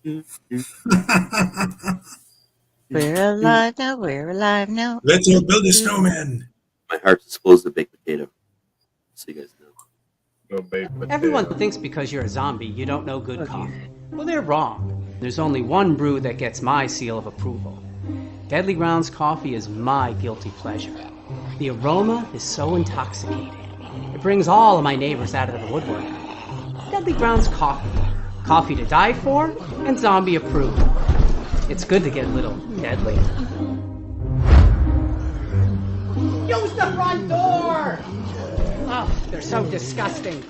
We're alive now, we're alive now. Let's all build a snowman. My heart's as full as a baked potato. So you guys know. No baked potato. Everyone thinks because you're a zombie, you don't know good coffee. Well, they're wrong. There's only one brew that gets my seal of approval. Deadly Grounds coffee is my guilty pleasure. The aroma is so intoxicating. It brings all of my neighbors out of the woodwork. Deadly Grounds coffee. Coffee to die for and zombie approved. It's good to get a little deadly. Use the front door! Oh, they're so disgusting.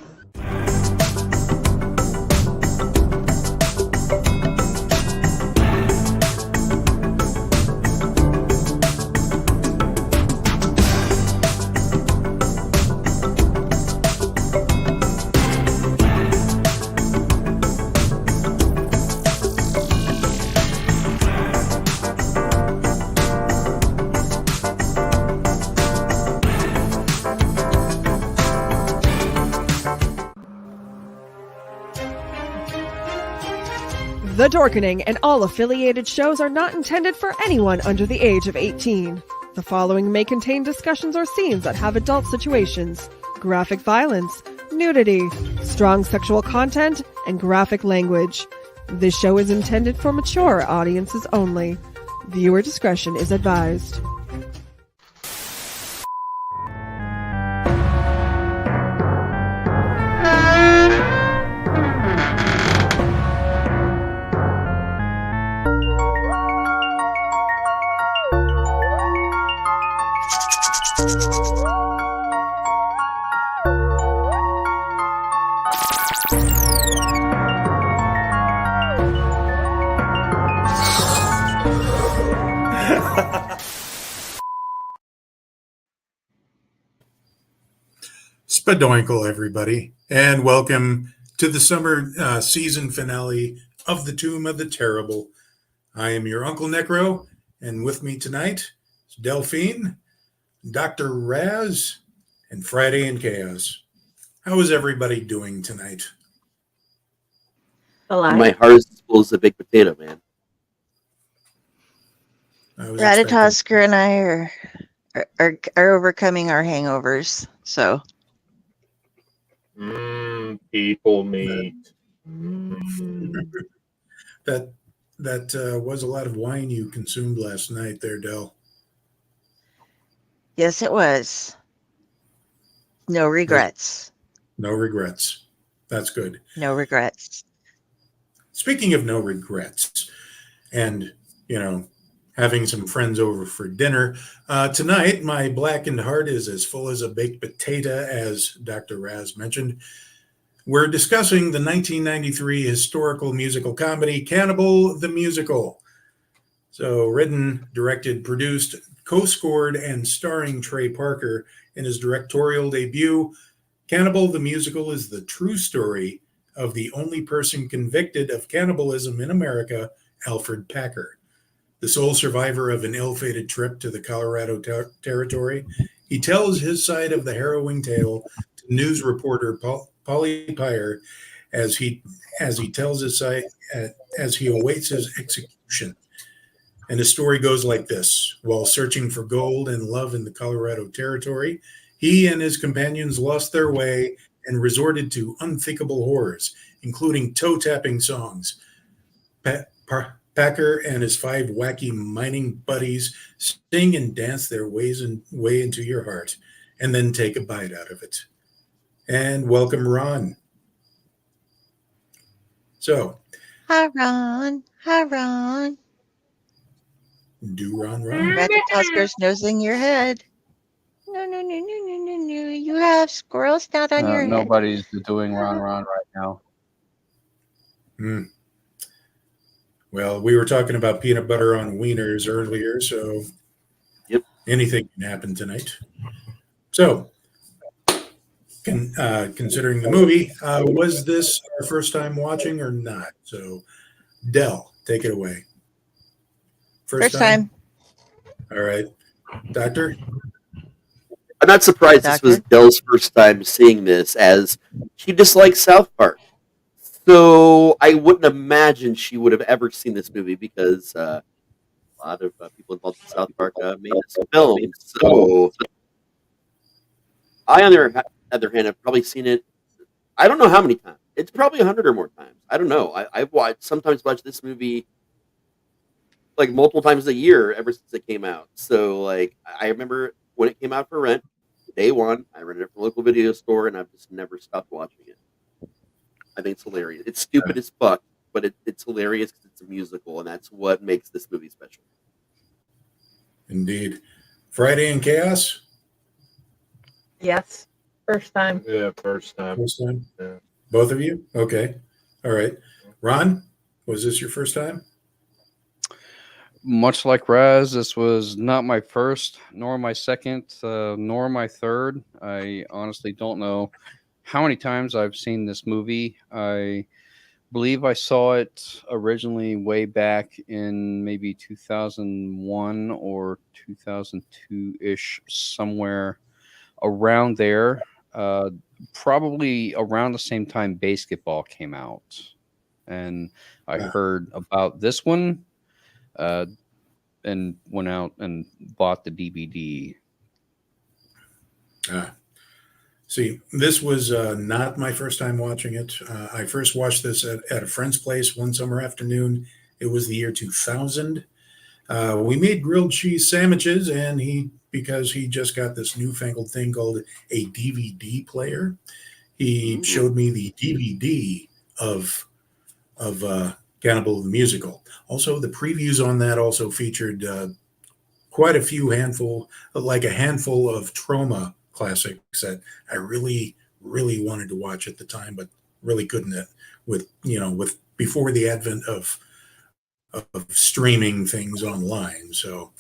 The Dorkening and all affiliated shows are not intended for anyone under the age of 18. The following may contain discussions or scenes that have adult situations, graphic violence, nudity, strong sexual content, and graphic language. This show is intended for mature audiences only. Viewer discretion is advised. Spadoinkle, everybody, and welcome to the summer season finale of The Tomb of the Terrible. I am your UncleNecRo, and with me tonight is Delphine, Dr. Raz, and Friday in Chaos. How is everybody doing tonight? Alive. My heart's as full as a baked potato, man. Ratatosker and I are overcoming our hangovers, so. People meat. That was a lot of wine you consumed last night there, Del. Yes, it was. No regrets. No regrets. That's good. No regrets. Speaking of no regrets, and, having some friends over for dinner, tonight my blackened heart is as full as a baked potato, as Dr. Raz mentioned. We're discussing the 1993 historical musical comedy, Cannibal the Musical. So written, directed, produced, co-scored, and starring Trey Parker in his directorial debut, Cannibal the Musical is the true story of the only person convicted of cannibalism in America, Alfred Packer. The sole survivor of an ill-fated trip to the Colorado Territory, he tells his side of the harrowing tale to news reporter Polly Pyle as he tells his side as he awaits his execution. And the story goes like this: while searching for gold and love in the Colorado Territory, he and his companions lost their way and resorted to unthinkable horrors, including toe-tapping songs. Packer and his 5 wacky mining buddies sing and dance their way into your heart, and then take a bite out of it. And welcome, Ron. So, Hi, Ron. Hi, Ron. Do Ron. Ratatasker's nosing your head. No. You have squirrel snout on your head. Nobody's doing Ron right now. Well, we were talking about peanut butter on wieners earlier, so Yep. Anything can happen tonight. So, considering the movie, was this our first time watching or not? So, Del, take it away. First time. All right. Doctor? I'm not surprised this was Dell's first time seeing this, as she dislikes South Park. So I wouldn't imagine she would have ever seen this movie because a lot of people involved in South Park made this film. So I, on the other hand, have probably seen it. I don't know how many times. It's probably 100 or more times. I don't know. I've sometimes watched this movie like multiple times a year ever since it came out. So like I remember when it came out for rent, day one, I rented it from a local video store, and I've just never stopped watching it. I think it's hilarious. It's stupid as fuck, but it's hilarious because it's a musical, and that's what makes this movie special. Indeed. Friday in Chaos? Yes. First time. Yeah, first time. First time? Yeah. Both of you? Okay. All right. Ron, was this your first time? Much like Raz, this was not my first, nor my second, nor my third. I honestly don't know how many times I've seen this movie. I believe I saw it originally way back in maybe 2001 or 2002-ish, somewhere around there. Probably around the same time Basketball came out. And I heard about this one and went out and bought the DVD. See, this was not my first time watching it. I first watched this at a friend's place one summer afternoon. It was the year 2000. We made grilled cheese sandwiches, and because he just got this newfangled thing called a DVD player, he showed me the DVD of Cannibal the Musical. Also, the previews on that also featured quite a handful of Trauma classics that I really, really wanted to watch at the time, but really couldn't with before the advent of streaming things online. So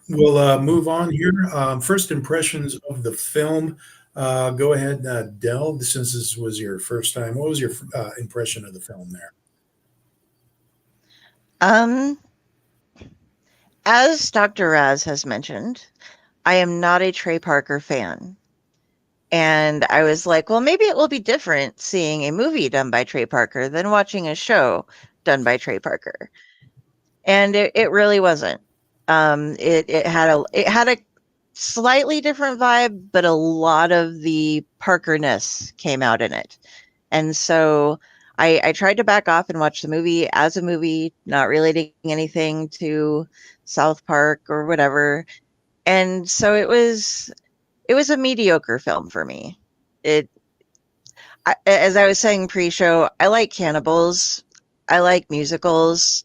we'll move on here. First impressions of the film. Go ahead, Del, since this was your first time. What was your impression of the film there? As Dr. Raz has mentioned, I am not a Trey Parker fan. And I was like, well, maybe it will be different seeing a movie done by Trey Parker than watching a show done by Trey Parker. And it really wasn't. It had a slightly different vibe, but a lot of the Parker-ness came out in it. And so I tried to back off and watch the movie as a movie, not relating anything to South Park or whatever. And so it was a mediocre film for me. As I was saying pre-show, I like cannibals, I like musicals,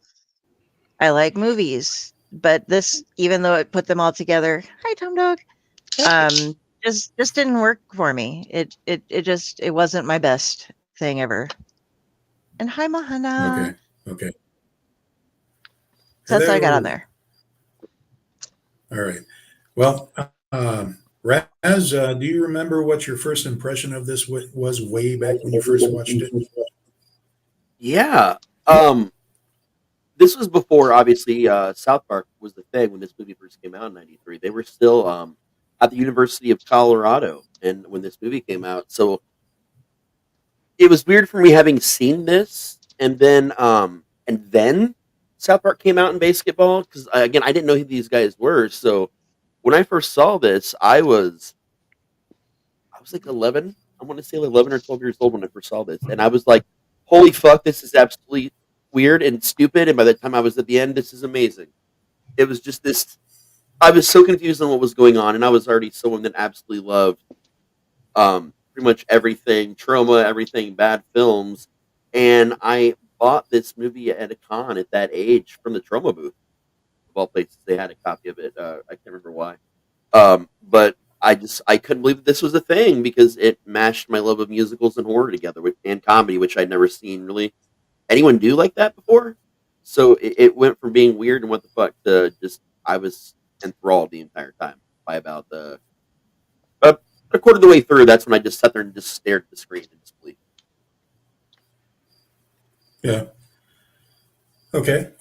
I like movies, but this, even though it put them all together, hi Tom Dog, just didn't work for me. It wasn't my best thing ever. And hi Mahana. Okay. So that's all I got on Hello. there. All right. Well, Raz, do you remember what your first impression of this was way back when you first watched it? Yeah. This was before, obviously, South Park was the thing when this movie first came out in '93. They were still at the University of Colorado, and when this movie came out, so it was weird for me having seen this, and then South Park came out in Basketball because again, I didn't know who these guys were. So when I first saw this, I was like 11. I want to say like 11 or 12 years old when I first saw this, and I was like, "Holy fuck, this is absolutely weird and stupid." And by the time I was at the end, this is amazing. It was just this. I was so confused on what was going on, and I was already someone that absolutely loved pretty much everything Trauma, everything bad films, and I bought this movie at a con at that age from the Trauma booth. Of all places, they had a copy of it. I can't remember why, but I couldn't believe that this was a thing because it mashed my love of musicals and horror together and comedy, which I'd never seen really anyone do like that before. So it went from being weird and what the fuck to just I was enthralled the entire time by about a quarter of the way through. That's when I just sat there and just stared at the screen in disbelief. Yeah. Okay.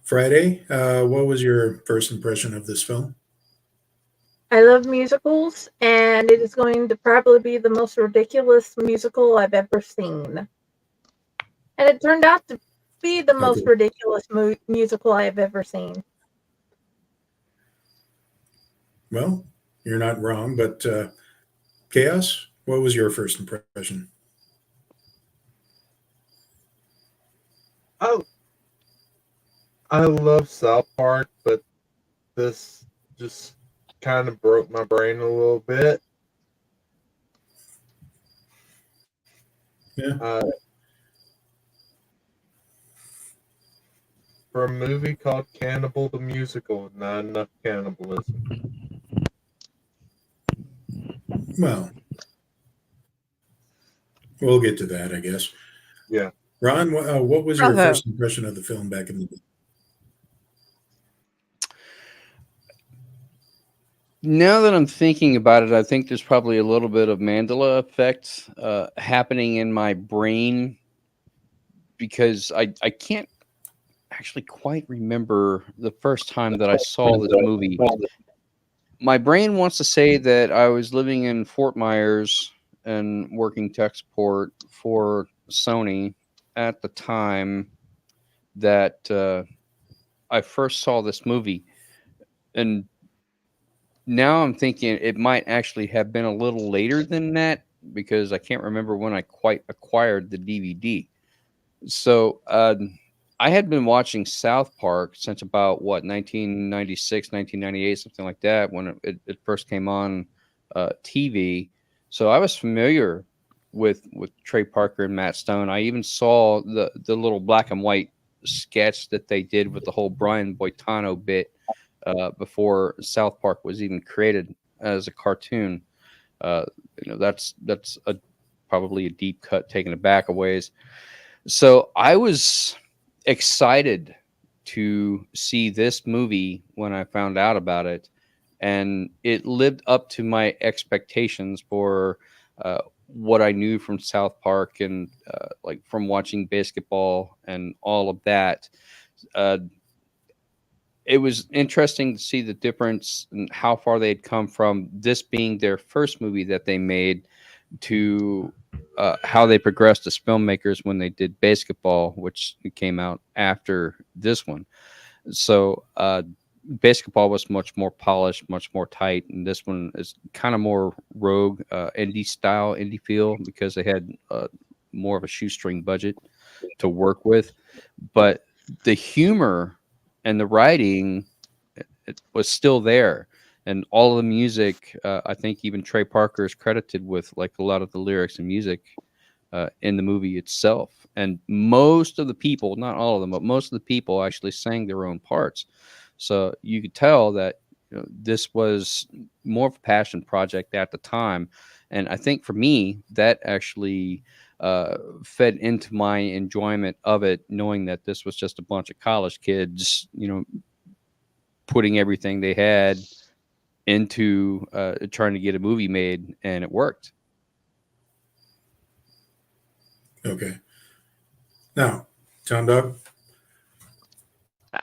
Friday, what was your first impression of this film? I love musicals, and it is going to probably be the most ridiculous musical I've ever seen. And it turned out to be the most Okay. ridiculous musical I have ever seen. Well, you're not wrong, but Chaos, what was your first impression? Oh, I love South Park, but this just kind of broke my brain a little bit. Yeah. For a movie called Cannibal the Musical, not enough cannibalism. Well, we'll get to that, I guess. Yeah. Ron, what was your Bravo. first impression of the film back in the day? Now that I'm thinking about it, I think there's probably a little bit of Mandela effect happening in my brain because I can't actually quite remember the first time that I saw this movie. My brain wants to say that I was living in Fort Myers and working tech support for Sony at the time that I first saw this movie. And now I'm thinking it might actually have been a little later than that because I can't remember when I quite acquired the DVD. So I had been watching South Park since about 1996, 1998, something like that, when it first came on TV. So I was familiar with Trey Parker and Matt Stone. I even saw the little black and white sketch that they did with the whole Brian Boitano bit before South Park was even created as a cartoon. That's probably a deep cut, taking it back a ways. So I was excited to see this movie when I found out about it, and it lived up to my expectations for what I knew from South Park and like from watching basketball and all of that. It was interesting to see the difference in how far they had come from this being their first movie that they made to how they progressed as filmmakers when they did basketball, which came out after this one. So basketball was much more polished, much more tight, and this one is kind of more rogue, indie feel, because they had more of a shoestring budget to work with. But the humor and the writing, it was still there. And all of the music, I think even Trey Parker is credited with like a lot of the lyrics and music in the movie itself. And most of the people, not all of them, but most of the people actually sang their own parts. So you could tell that this was more of a passion project at the time. And I think for me, that actually fed into my enjoyment of it, knowing that this was just a bunch of college kids, putting everything they had into trying to get a movie made, and it worked. Okay. Now, John Dog,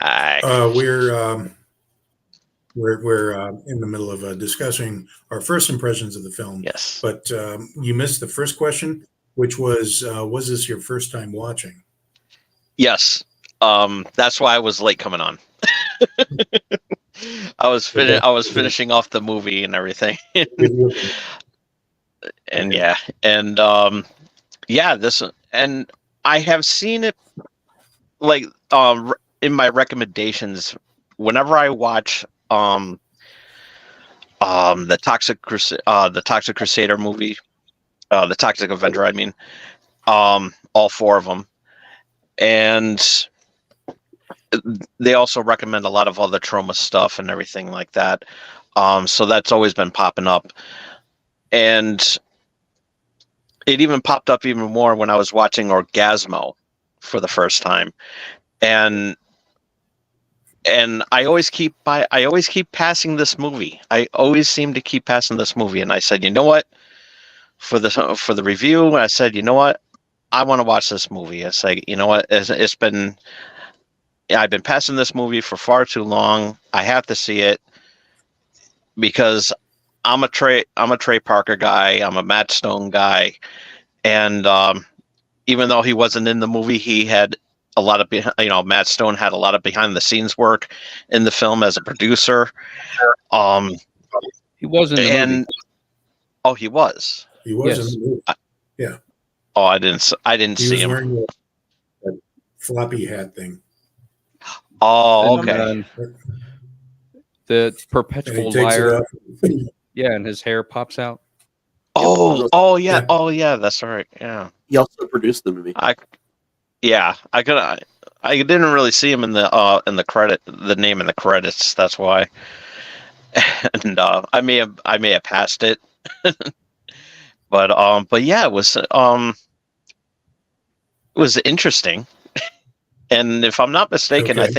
Aye. we're in the middle of discussing our first impressions of the film. Yes. But you missed the first question, which was this your first time watching? Yes. That's why I was late coming on. I was finishing off the movie and everything. And this, and I have seen it like in my recommendations whenever I watch the Toxic Crusader movie, the Toxic Avenger, I mean, all four of them. And they also recommend a lot of other trauma stuff and everything like that. So that's always been popping up. And it even popped up even more when I was watching Orgasmo for the first time. And I always keep passing this movie. I always seem to keep passing this movie. And I said, you know what? For the review, I said, you know what? I want to watch this movie. I say, you know what? I've been passing this movie for far too long. I have to see it because I'm a Trey Parker guy. I'm a Matt Stone guy, and even though he wasn't in the movie, he had a lot of Matt Stone had a lot of behind the scenes work in the film as a producer. He was in the movie. Oh, he was. He was Yes. in the movie. Yeah. Oh, I didn't He see was him. wearing that floppy hat thing. Oh, And, okay. The And he perpetual takes it liar. off. Yeah, and his hair pops out. Oh yeah. Yeah. Oh yeah. That's right. Yeah. He also produced the movie. I didn't really see him in the credit, the name in the credits. That's why. And I may have passed it. But yeah, it was interesting. And if I'm not mistaken, Okay. I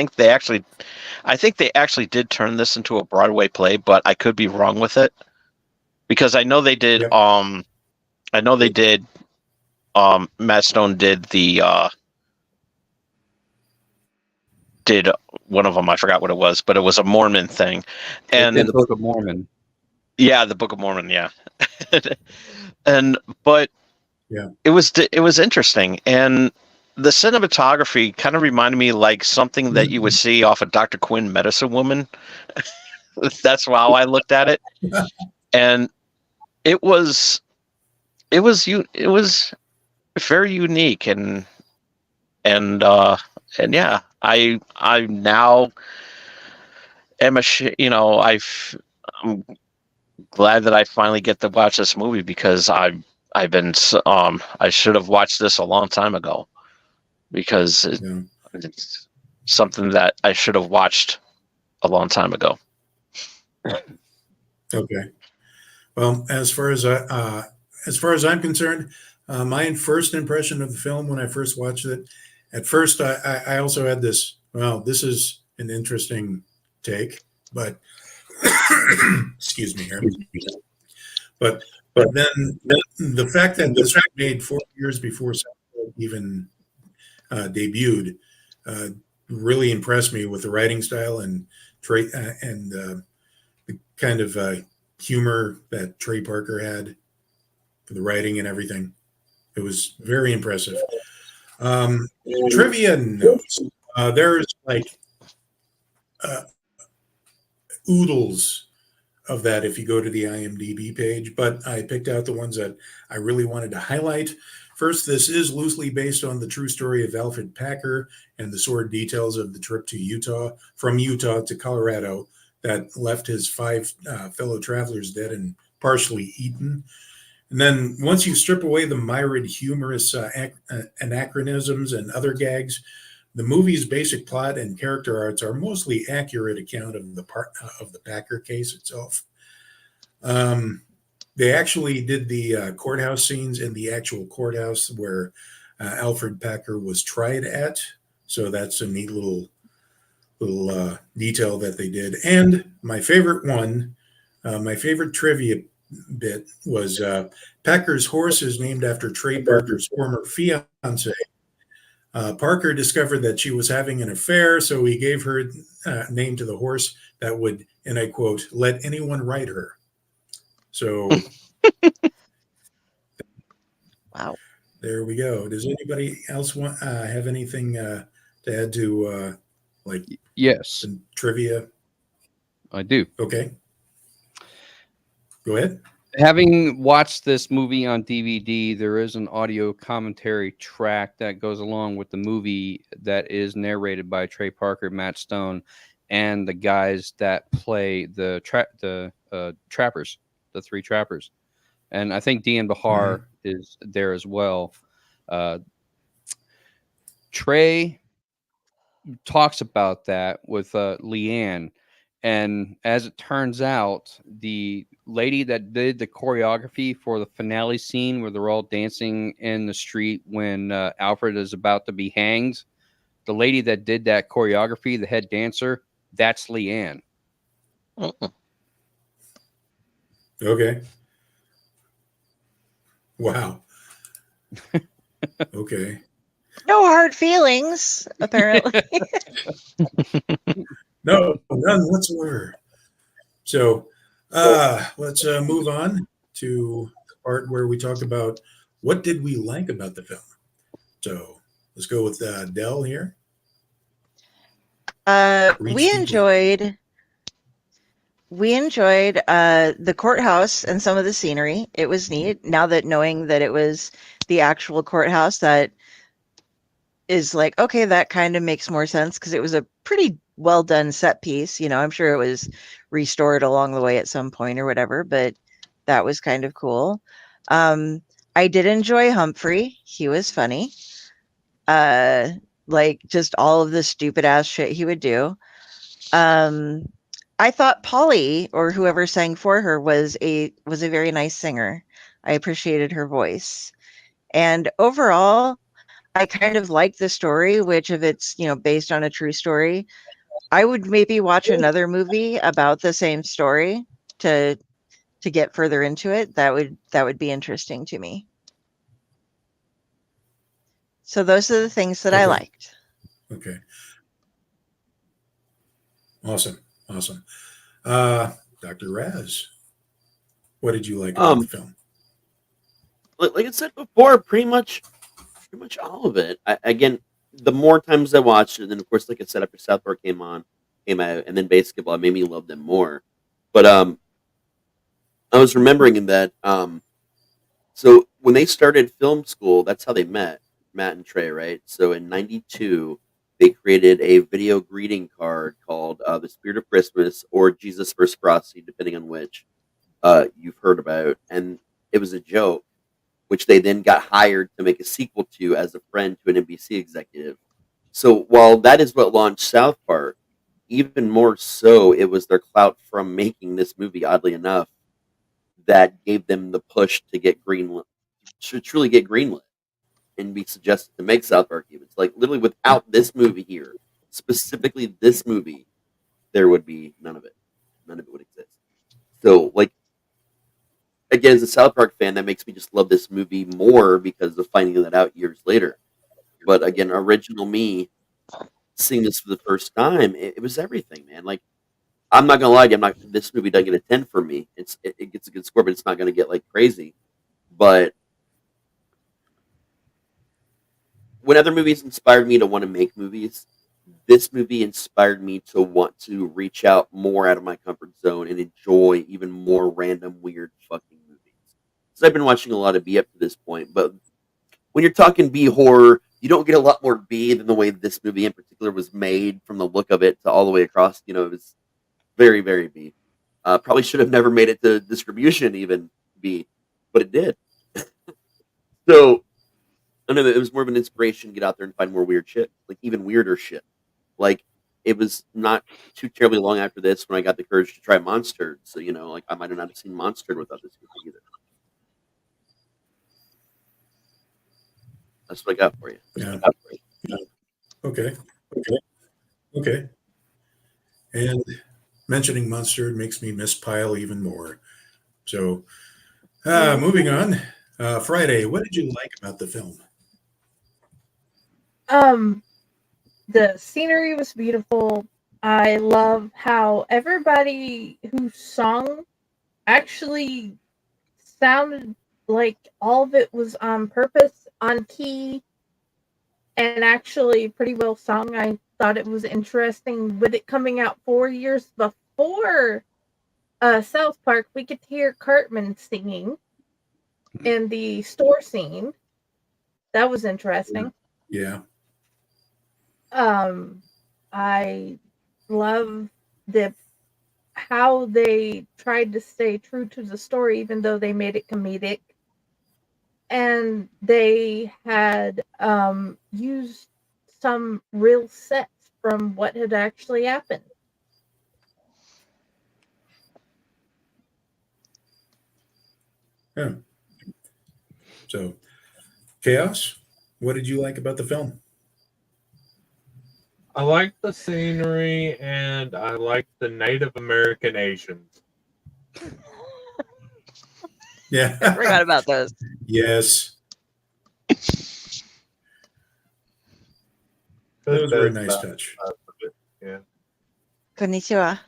think they actually did turn this into a Broadway play, but I could be wrong with it. Because I know they did Yep. Matt Stone did one of them, I forgot what it was, but it was a Mormon thing. And in the Book of Mormon. yeah, the Book of Mormon, yeah. But Yeah. it was interesting, and the cinematography kind of reminded me like something that you would see off of Dr. Quinn Medicine Woman. That's how I looked at it. And it was very unique, and yeah, I now am I'm glad that I finally get to watch this movie, because I should have watched this a long time ago, because Yeah. it's something that I should have watched a long time ago. Okay. Well, as far as I'm concerned, my first impression of the film when I first watched it, at first I also had this. Well, this is an interesting take, but excuse me here. But then the fact that this was made 4 years before Seinfeld even debuted really impressed me with the writing style and the kind of humor that Trey Parker had for the writing and everything. It was very impressive. Trivia notes. There's like oodles of that if you go to the IMDb page, but I picked out the ones that I really wanted to highlight. First, this is loosely based on the true story of Alfred Packer and the sordid details of the trip to from Utah to Colorado, that left his 5 fellow travelers dead and partially eaten. And then once you strip away the myriad humorous anachronisms and other gags, the movie's basic plot and character arcs are mostly accurate account of the Packer case itself. They actually did the courthouse scenes in the actual courthouse where Alfred Packer was tried at. So that's a neat little detail that they did. And my favorite one, my favorite trivia bit was Packer's horse is named after Trey Parker's former fiance. Parker discovered that she was having an affair, so he gave her name to the horse that would, and I quote, let anyone ride her. So Wow. there we go. Does anybody else have anything to add to Yes, some trivia? I do. Okay. Go ahead. Having watched this movie on DVD, there is an audio commentary track that goes along with the movie that is narrated by Trey Parker, Matt Stone, and the guys that play the trappers, the 3 trappers. And I think Dean Bahar is there as well. Trey talks about that with Leanne. And as it turns out, the lady that did the choreography for the finale scene where they're all dancing in the street when Alfred is about to be hanged, the lady that did that choreography, the head dancer, that's Leanne. Okay. Wow. Okay. No hard feelings, apparently. No, none whatsoever. So, Let's move on to the part where we talk about what did we like about the film. So let's go with Dell here. We enjoyed the courthouse and some of the scenery. It was neat. Now that knowing that it was the actual courthouse, that is like, okay, that kind of makes more sense because it was a pretty well done set piece. You know, I'm sure it was restored along the way at some point or whatever, but that was kind of cool. I did enjoy Humphrey. He was funny. Like just all of the stupid ass shit he would do. I thought Polly, or whoever sang for her, was a very nice singer. I appreciated her voice. And overall, I kind of liked the story, which if it's, based on a true story, I would maybe watch another movie about the same story to get further into it. That would be interesting to me. So those are the things that I liked. Okay. Awesome. Dr. Raz, what did you like about the film? Like I said before, pretty much all of it. Again, the more times I watched it, and then of course, like I said, after South Park came out, and then Basketball, it made me love them more. But I was remembering that so when they started film school, that's how they met, Matt and Trey, right? So in '92, they created a video greeting card called "The Spirit of Christmas" or "Jesus vs. Frosty," depending on which you've heard about, and it was a joke, which they then got hired to make a sequel to as a friend to an NBC executive. So while that is what launched South Park, even more so, it was their clout from making this movie, oddly enough, that gave them the push to get greenlit, to truly get greenlit and be suggested to make South Park even. It's like literally without this movie here, specifically this movie, there would be none of it. None of it would exist. So like, again, as a South Park fan, that makes me just love this movie more because of finding that out years later. But again, original me seeing this for the first time, it was everything, man. Like, I'm not gonna lie, this movie doesn't get a 10 for me. It gets a good score, but it's not gonna get like crazy. But when other movies inspired me to want to make movies, this movie inspired me to want to reach out more out of my comfort zone and enjoy even more random, weird, fucking movies. So I've been watching a lot of B up to this point, but when you're talking B horror, you don't get a lot more B than the way this movie in particular was made, from the look of it to all the way across. It was very, very B. Probably should have never made it to distribution, even B, but it did. So I know that it was more of an inspiration to get out there and find more weird shit, like even weirder shit. Like, it was not too terribly long after this when I got the courage to try Monstered. So, like, I might have not seen Monstered without this movie either. That's what I got for you. Yeah. Okay. And mentioning Monstered makes me miss Pyle even more. So, moving on. Friday, what did you like about the film? The scenery was beautiful. I love how everybody who sung actually sounded like all of it was on purpose, on key, and actually pretty well sung. I thought it was interesting with it coming out 4 years before South Park. We could hear Cartman singing in the store scene. That was interesting. Yeah. I love how they tried to stay true to the story, even though they made it comedic. And they had used some real sets from what had actually happened. Yeah. So, Chaos, what did you like about the film? I like the scenery and I like the Native American Asians. Yeah. I forgot about those. Yes. Those were a nice touch. Yeah. Konnichiwa.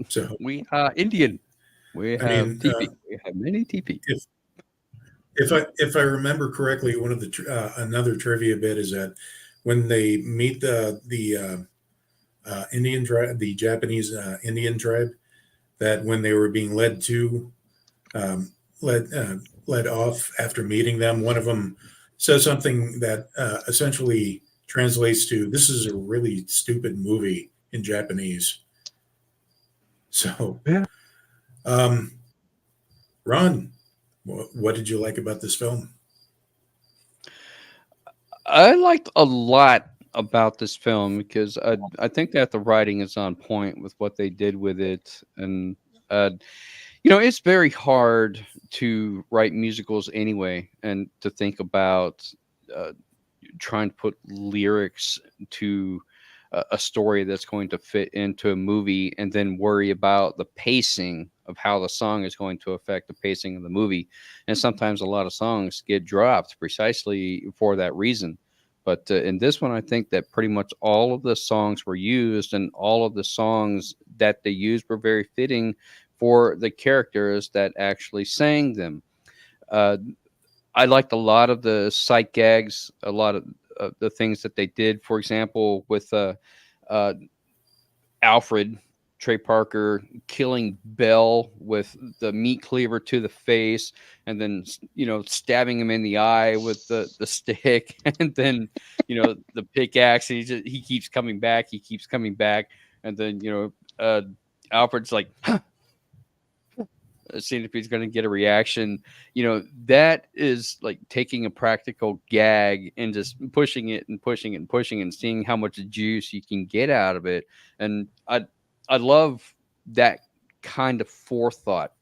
So We Indian. We I have mean, teepee. We have many teepee. if I remember correctly, one of the another trivia bit is that when they meet the Indian tribe, the Japanese Indian tribe, that when they were being um, led off after meeting them, one of them says something that essentially translates to "This is a really stupid movie" in Japanese. So, Yeah. Ron, what did you like about this film? I liked a lot about this film because I think that the writing is on point with what they did with it, and it's very hard to write musicals anyway, and to think about uh, trying to put lyrics to a story that's going to fit into a movie, and then worry about the pacing of how the song is going to affect the pacing of the movie. And sometimes a lot of songs get dropped precisely for that reason. But in this one, I think that pretty much all of the songs were used, and all of the songs that they used were very fitting for the characters that actually sang them. Uh, I liked a lot of the sight gags, a lot of the things that they did. For example, with uh, Alfred, Trey Parker, killing Bell with the meat cleaver to the face, and then stabbing him in the eye with the stick, and then the pickaxe. He keeps coming back. He keeps coming back, and then Alfred's like, seeing if he's going to get a reaction. That is like taking a practical gag and just pushing it and pushing it and pushing it and seeing how much juice you can get out of it. And I love that kind of forethought.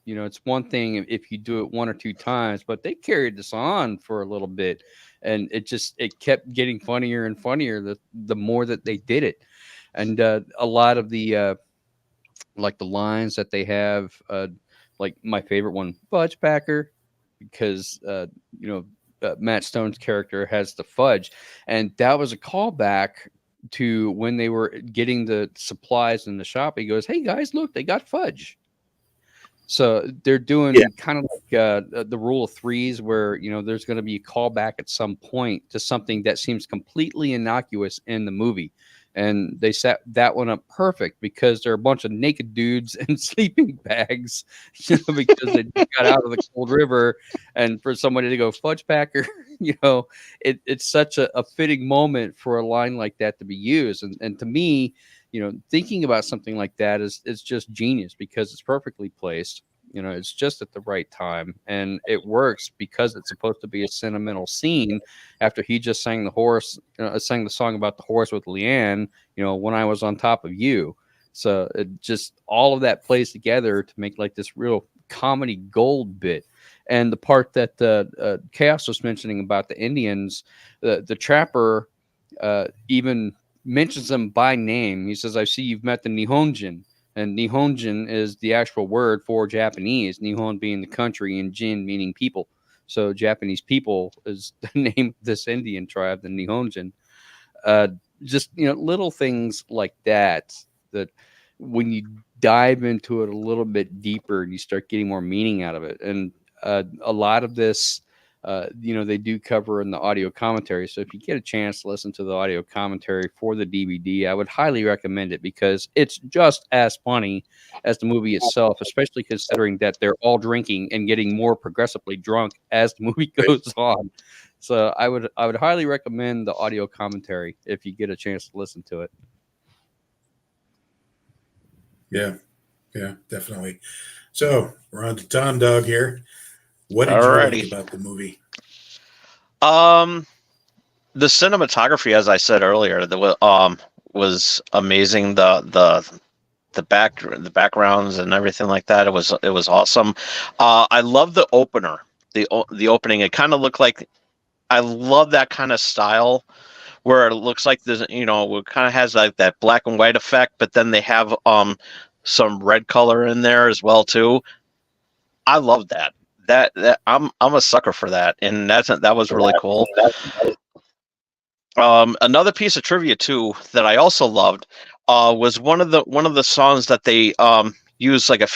It's one thing if you do it one or two times, but they carried this on for a little bit, and it kept getting funnier and funnier the more that they did it. And a lot of the like the lines that they have, like my favorite one, Fudge Packer, because Matt Stone's character has the fudge, and that was a callback to when they were getting the supplies in the shop. He goes, "Hey guys, look, they got fudge." So they're doing kind of like the rule of threes, where there's going to be a callback at some point to something that seems completely innocuous in the movie. And they set that one up perfect because they're a bunch of naked dudes in sleeping bags, because they just got out of the cold river. And for somebody to go Fudge Packer, it's such a fitting moment for a line like that to be used. And to me, thinking about something like that is just genius, because it's perfectly placed. It's just at the right time, and it works because it's supposed to be a sentimental scene after he just sang sang the song about the horse with Leanne, when I was on top of you. So it just, all of that plays together to make like this real comedy gold bit. And the part that Chaos was mentioning about the Indians, the trapper even mentions them by name. He says, "I see you've met the Nihonjin." And Nihonjin is the actual word for Japanese, Nihon being the country and Jin meaning people. So Japanese people is the name of this Indian tribe, the Nihonjin. Just, little things like that when you dive into it a little bit deeper, you start getting more meaning out of it. And a lot of this, they do cover in the audio commentary. So if you get a chance to listen to the audio commentary for the DVD, I would highly recommend it, because it's just as funny as the movie itself, especially considering that they're all drinking and getting more progressively drunk as the movie goes on. So I would highly recommend the audio commentary if you get a chance to listen to it. Yeah, definitely. So we're on to Tom Dog here. What did Alrighty. you like about the movie? The cinematography, as I said earlier, was amazing. The backgrounds and everything like that. It was awesome. I love the opener. The opening. It kind of looked like, I love that kind of style where it looks like this. It kind of has like that black and white effect, but then they have some red color in there as well too. I love that. That I'm a sucker for that, and that was really cool. Another piece of trivia too that I also loved was one of the songs that they used like a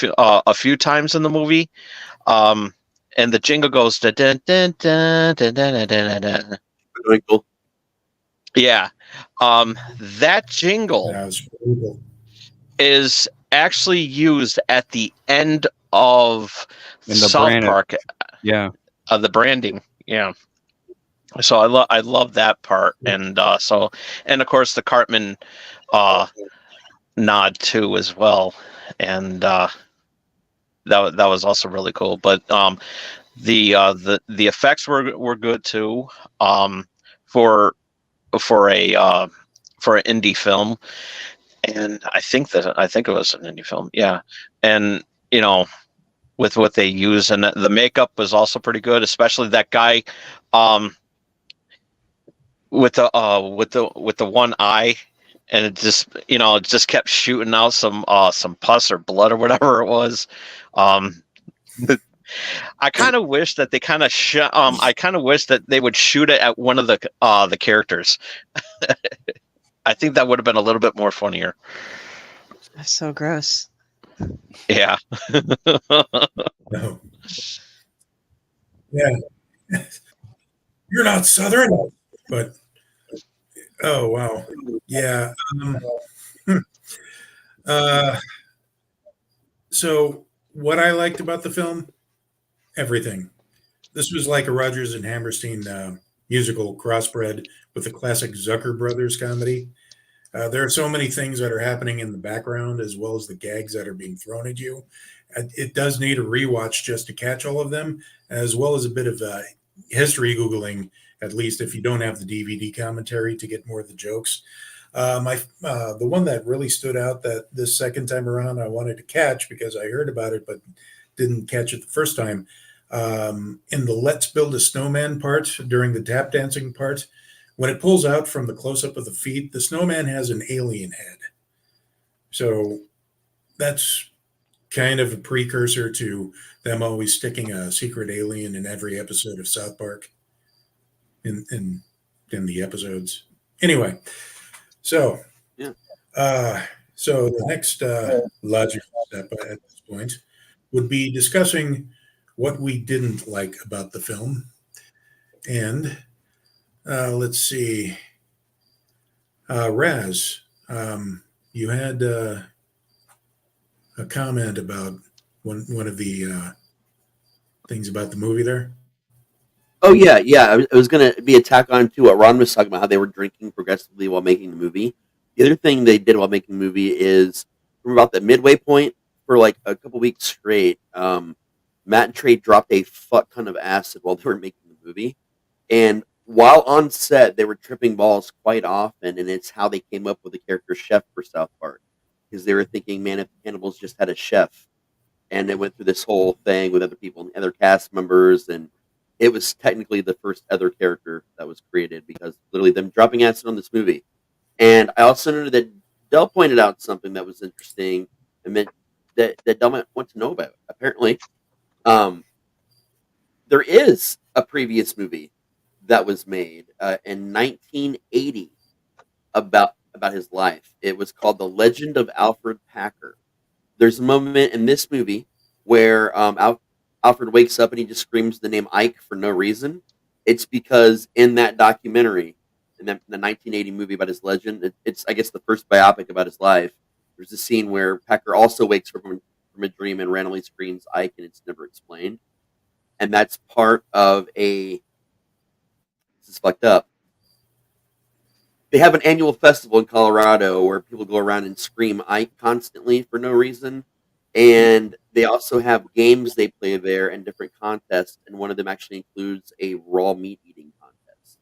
few times in the movie. And the jingle goes dun, dun, dun, dun, dun, dun, dun, dun. Twinkle. Yeah. That jingle That was brutal. is actually used at the end of In the South branded- Park, Yeah. the branding. Yeah. So I love that part, and and of course the Cartman nod too as well, and that was also really cool. But the effects were good too, for an indie film, and I think it was an indie film, yeah. And with what they use, and the makeup was also pretty good, especially that guy with the one eye, and it just kept shooting out some pus or blood or whatever it was. I kind of wish that they I kind of wish that they would shoot it at one of the characters. I think that would have been a little bit more funnier. That's so gross. Yeah. No. Yeah. You're not Southern, but oh wow, yeah. So what I liked about the film, everything. This was like a Rodgers and Hammerstein musical crossbred with the classic Zucker Brothers comedy. There are so many things that are happening in the background, as well as the gags that are being thrown at you. It does need a rewatch just to catch all of them, as well as a bit of history Googling, at least if you don't have the DVD commentary to get more of the jokes. The one that really stood out that this second time around I wanted to catch because I heard about it but didn't catch it the first time. In the Let's Build a Snowman part, during the tap dancing part, when it pulls out from the close-up of the feet, the snowman has an alien head. So that's kind of a precursor to them always sticking a secret alien in every episode of South Park in the episodes. Anyway, so yeah. So the next logical step at this point would be discussing what we didn't like about the film. And let's see. Raz, you had a comment about one of the things about the movie there. Oh yeah. It was going to be a tack on to what Ron was talking about, how they were drinking progressively while making the movie. The other thing they did while making the movie is from about the midway point for like a couple weeks straight, Matt and Trey dropped a fuck ton of acid while they were making the movie. And while on set, they were tripping balls quite often, and it's how they came up with the character Chef for South Park. Because they were thinking, man, if the Cannibals just had a chef. And they went through this whole thing with other people and other cast members, and it was technically the first other character that was created because literally them dropping acid on this movie. And I also noted that Del pointed out something that was interesting and that Del might want to know about. Apparently, there is a previous movie that was made in 1980 about his life. It was called The Legend of Alfred Packer. There's a moment in this movie where Alfred wakes up and he just screams the name Ike for no reason. It's because in that documentary, in the 1980 movie about his legend, it's I guess the first biopic about his life. There's a scene where Packer also wakes from a dream and randomly screams Ike, and it's never explained. And that's part of this is fucked up. They have an annual festival in Colorado where people go around and scream Ike constantly for no reason. And they also have games they play there and different contests. And one of them actually includes a raw meat eating contest.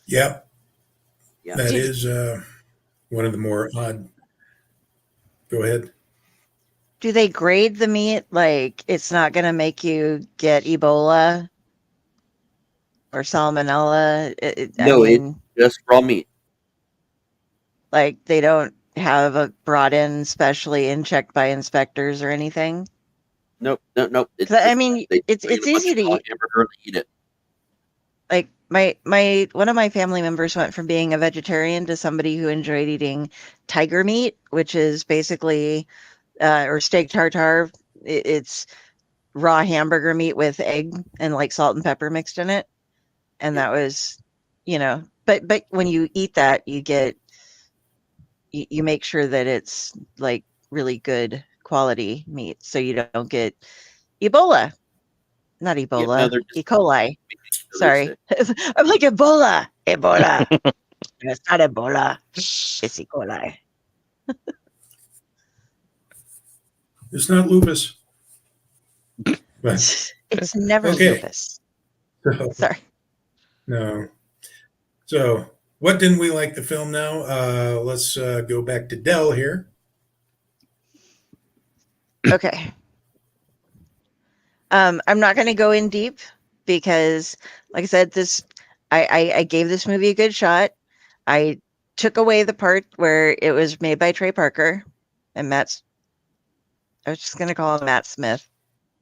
Yep. Yeah. That is one of the more odd. Go ahead. Do they grade the meat like it's not going to make you get Ebola or salmonella? It's just raw meat. Like they don't have it brought in specially and checked by inspectors or anything? Nope. It's easy to eat. Hamburger and eat it. like my one of my family members went from being a vegetarian to somebody who enjoyed eating tiger meat, which is basically or steak tartare. It's raw hamburger meat with egg and like salt and pepper mixed in it, and that was, but when you eat that, you make sure that it's like really good quality meat, so you don't get Ebola. Not Yeah, no, Ebola, they're E. just coli. really Sorry. sick. I'm like Ebola. Ebola. It's not Ebola. It's E. coli. It's not lupus. But It's never okay. lupus. So, Sorry. no. So, what didn't we like the film now? Let's go back to Dell here. Okay. I'm not going to go in deep because, like I said, I gave this movie a good shot. I took away the part where it was made by Trey Parker and I was just going to call him Matt Smith,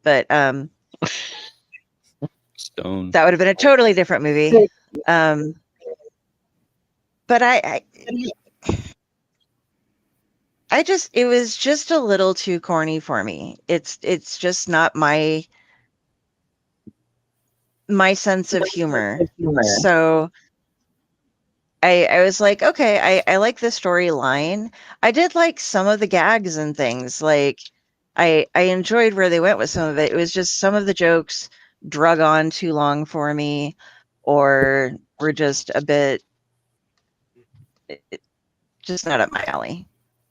but Stone. that would have been a totally different movie. But it was just a little too corny for me. It's just not my sense of humor. So I was like, okay, I like the storyline. I did like some of the gags and things. Like I enjoyed where they went with some of it. It was just some of the jokes drug on too long for me, or were just a bit just not up my alley.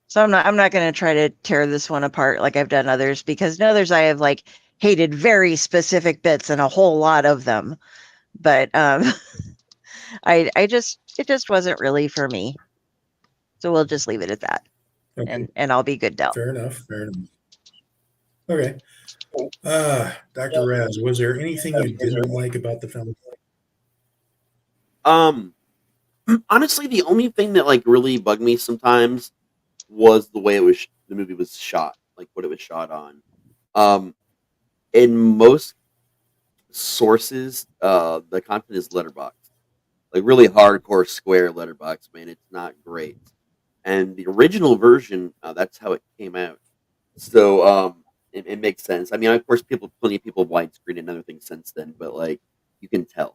So I'm not going to try to tear this one apart like I've done others, because in others I have like hated very specific bits and a whole lot of them. But it just wasn't really for me. So we'll just leave it at that. Okay. And I'll be good, Del. Fair enough. Fair enough. Okay. Dr. Raz, was there anything you didn't like about the film? Honestly, the only thing that like really bugged me sometimes was the way the movie was shot, like what it was shot on. In most sources, the content is letterbox, like really hardcore square letterbox. Man, it's not great. And the original version, that's how it came out. So it makes sense. I mean, of course, plenty of people widescreen and other things since then, but like you can tell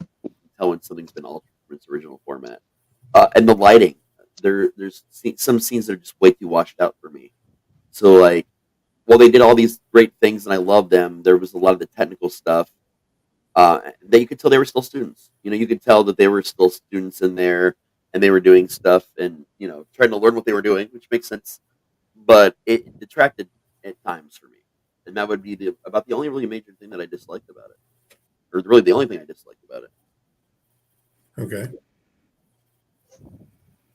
when something's been altered from its original format. And the lighting, there's some scenes that are just way too washed out for me. So like, while they did all these great things and I love them, there was a lot of the technical stuff that you could tell they were still students. You could tell that they were still students in there and they were doing stuff and trying to learn what they were doing, which makes sense. But it detracted at times for me, and that would be about the only really major thing that I disliked about it, or really the only thing I disliked about it. Okay.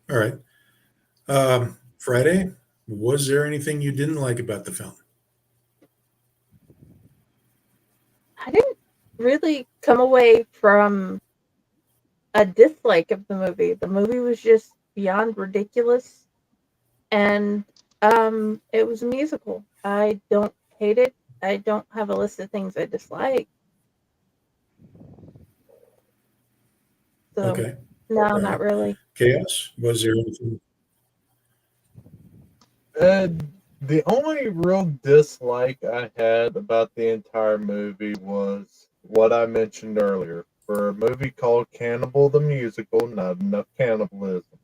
All right. Friday, was there anything you didn't like about the film? I didn't really come away from a dislike of the movie. The movie was just beyond ridiculous, and it was a musical. I don't hate it. I don't have a list of things I dislike. So Okay. no, All not right. really. Chaos, was there anything? The only real dislike I had about the entire movie was what I mentioned earlier. For a movie called Cannibal the Musical, not enough cannibalism.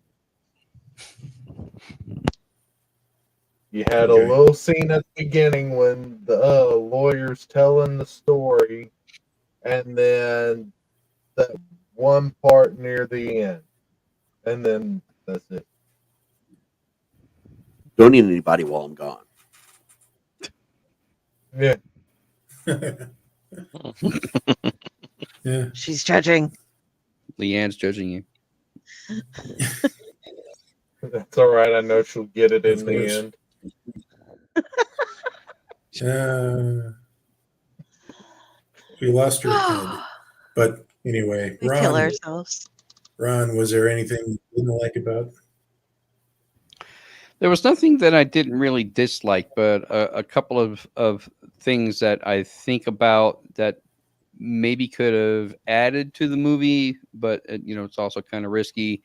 You had a Okay. little scene at the beginning when the lawyer's telling the story, and then that one part near the end. And then that's it. Don't need anybody while I'm gone. Yeah. Yeah. She's judging. Leanne's judging you. That's all right. I know she'll get it in Of the course. end. We lost her head. But anyway, We kill Ron, ourselves. was there anything you didn't like about? There was nothing that I didn't really dislike, but a couple of things that I think about that maybe could have added to the movie, but it's also kind of risky.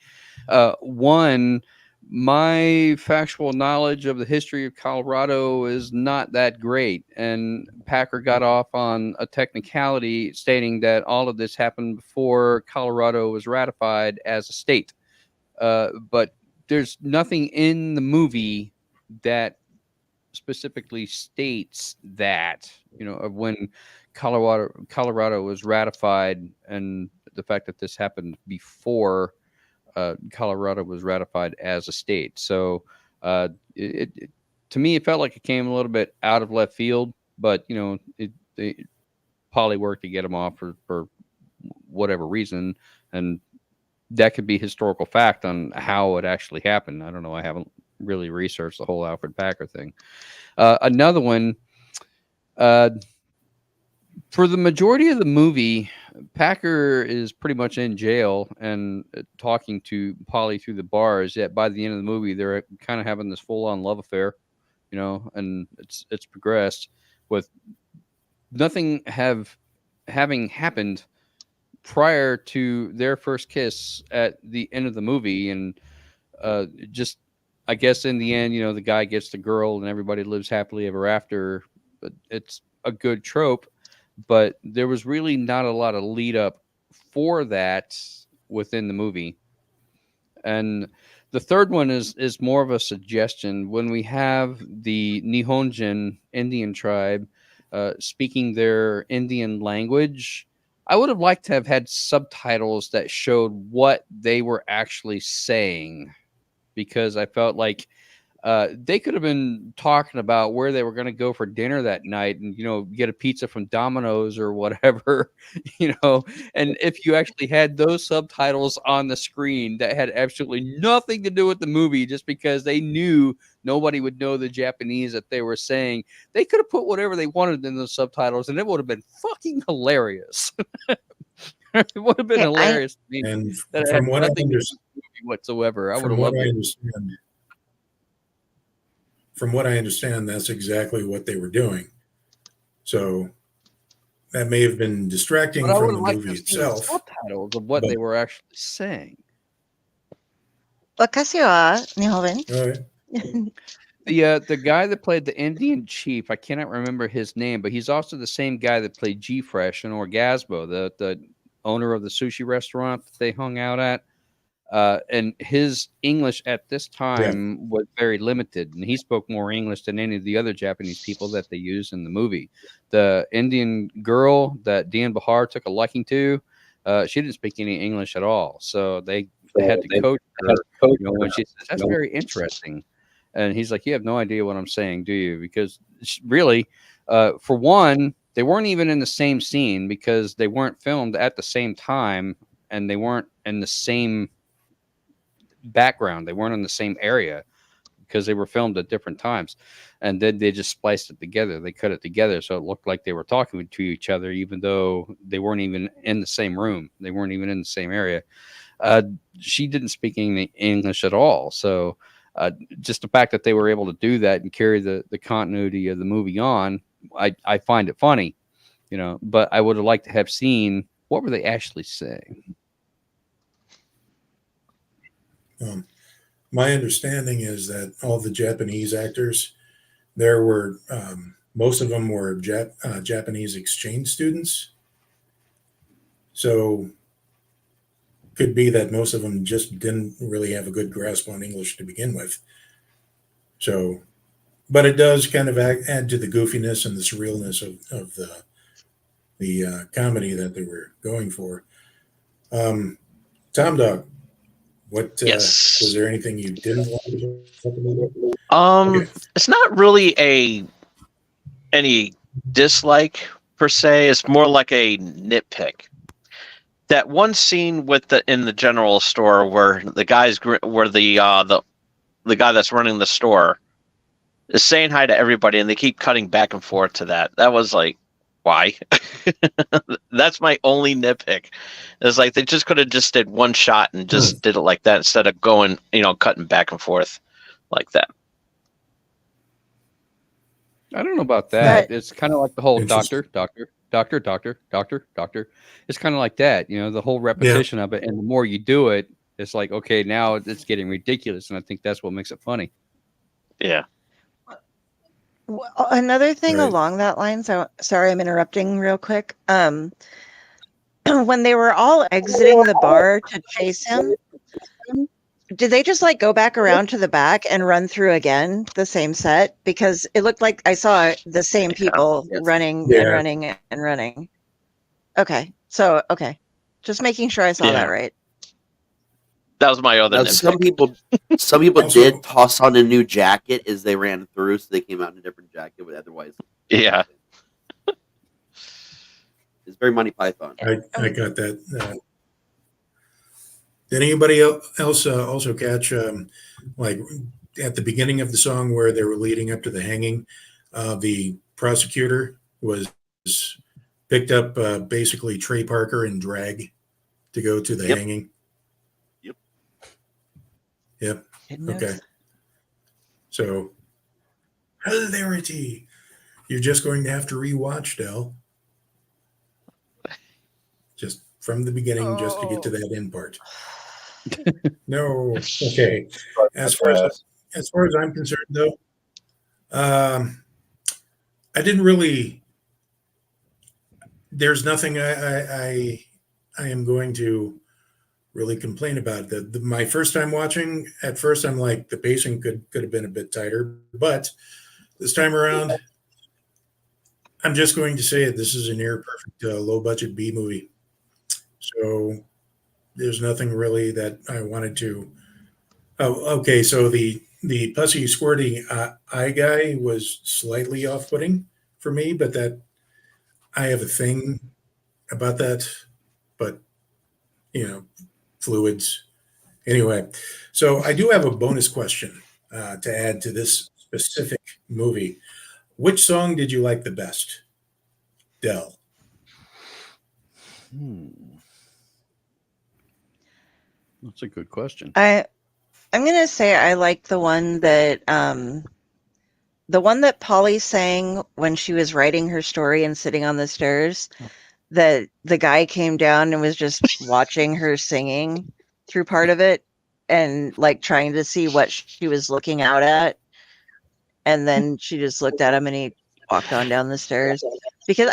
One, my factual knowledge of the history of Colorado is not that great, and Packer got off on a technicality stating that all of this happened before Colorado was ratified as a state. But there's nothing in the movie that specifically states that, of when Colorado was ratified, and the fact that this happened before Colorado was ratified as a state. So to me, it felt like it came a little bit out of left field, but it probably worked to get them off for whatever reason, and that could be historical fact on how it actually happened. I don't know. I haven't really researched the whole Alfred Packer thing. Another one, for the majority of the movie, Packer is pretty much in jail and talking to Polly through the bars. Yet by the end of the movie, they're kind of having this full-on love affair, and it's progressed with nothing having happened prior to their first kiss at the end of the movie. And just, I guess in the end, the guy gets the girl and everybody lives happily ever after. But it's a good trope, but there was really not a lot of lead up for that within the movie. And the third one is more of a suggestion. When we have the Nihonjin Indian tribe speaking their Indian language, I would have liked to have had subtitles that showed what they were actually saying, because I felt like they could have been talking about where they were going to go for dinner that night and, get a pizza from Domino's or whatever, and if you actually had those subtitles on the screen that had absolutely nothing to do with the movie, just because they knew nobody would know the Japanese that they were saying, they could have put whatever they wanted in those subtitles and it would have been fucking hilarious. It would have been hilarious to me. And that from what I nothing to do understand, with the movie whatsoever. I would have loved it. From what I understand, that's exactly what they were doing. So that may have been distracting But I from would the have liked movie to have seen the itself. subtitles of what they were actually saying. 私は日本弁 All right. The guy that played the Indian chief, I cannot remember his name, but he's also the same guy that played G Fresh in Orgasmo, the owner of the sushi restaurant that they hung out at. And his English at this time was very limited, and he spoke more English than any of the other Japanese people that they used in the movie. The Indian girl that Dean Bahar took a liking to, she didn't speak any English at all, so they had to coach her. When she says, "That's very interesting," and he's like, "You have no idea what I'm saying, do you?" Because really, for one, they weren't even in the same scene because they weren't filmed at the same time, and they weren't in the same background. They weren't in the same area because they were filmed at different times, and then they just spliced it together. They cut it together so it looked like they were talking to each other, even though they weren't even in the same room. They weren't even in the same area. She didn't speak any English at all, so just the fact that they were able to do that and carry the continuity of the movie on, I find it funny, but I would have liked to have seen what were they actually saying. My understanding is that all the Japanese actors, there were most of them were Japanese exchange students. So could be that most of them just didn't really have a good grasp on English to begin with. So, but it does kind of add to the goofiness and the surrealness of the comedy that they were going for. Tom Dog, what Yes. was there anything you didn't want to talk about? Okay. It's not really any dislike per se. It's more like a nitpick. That one scene in the general store where the guy that's running the store is saying hi to everybody, and they keep cutting back and forth to that. That was like, why? That's my only nitpick. It's like they just could have just did one shot and just did it like that instead of going, cutting back and forth like that. I don't know about that. It's kind of like the whole doctor. doctor, doctor, doctor, doctor. It's kind of like that, the whole repetition of it. And the more you do it, it's like, okay, now it's getting ridiculous. And I think that's what makes it funny. Yeah. Another thing Right. along that line, so sorry I'm interrupting real quick. When they were all exiting the bar to chase him, did they just like go back around to the back and run through again the same set? Because it looked like I saw the same people Yes. running Yeah. and running and running. Okay. So, okay. Just making sure I saw Yeah. that right. That was my other Now, nitpick. some people Also- did toss on a new jacket as they ran through, so they came out in a different jacket, but otherwise, Yeah. it's very Monty Python. I got that. Did anybody else also catch, like at the beginning of the song where they were leading up to the hanging, the prosecutor was picked up basically Trey Parker and drag to go to the Yep. hanging? Yep. Yep. Didn't Okay. notice. So, hilarity. You're just going to have to rewatch, Del. Just from the beginning, just to get to that end part. No. Okay. As far as I'm concerned, though, I didn't really. There's nothing I am going to really complain about. My first time watching, at first I'm like, the pacing could have been a bit tighter, but this time around, I'm just going to say it. This is a near perfect low budget B movie. So there's nothing really that I wanted to. Oh, okay. So the pussy squirting eye guy was slightly off-putting for me, but that I have a thing about that. But fluids. Anyway, so I do have a bonus question to add to this specific movie. Which song did you like the best, Del? That's a good question. I'm gonna say I like the one that Polly sang when she was writing her story and sitting on the stairs. That the guy came down and was just watching her singing through part of it and like trying to see what she was looking out at, and then she just looked at him and he walked on down the stairs. Because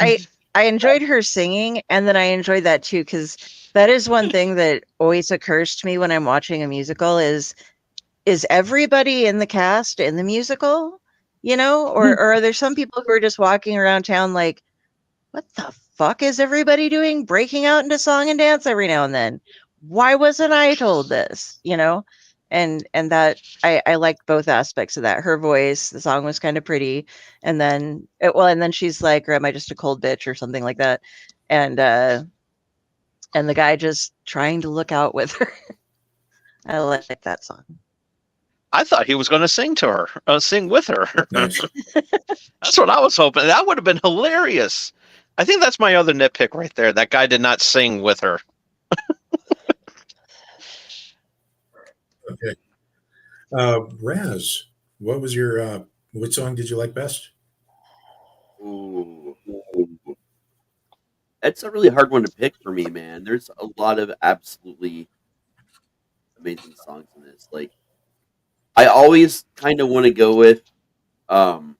I enjoyed her singing, and then I enjoyed that too, because that is one thing that always occurs to me when I'm watching a musical is everybody in the cast in the musical, or are there some people who are just walking around town like, what the fuck is everybody doing, breaking out into song and dance every now and then? Why wasn't I told this? And that I liked both aspects of that. Her voice, the song was kind of pretty, and then she's like, or am I just a cold bitch or something like that? And the guy just trying to look out with her. I like that song. I thought he was going to sing to her, sing with her. Nice. That's what I was hoping. That would have been hilarious. I think that's my other nitpick right there. That guy did not sing with her. Okay. Raz, what was your which song did you like best? Ooh. That's a really hard one to pick for me, man. There's a lot of absolutely amazing songs in this. Like, I always kind of want to go with, I'm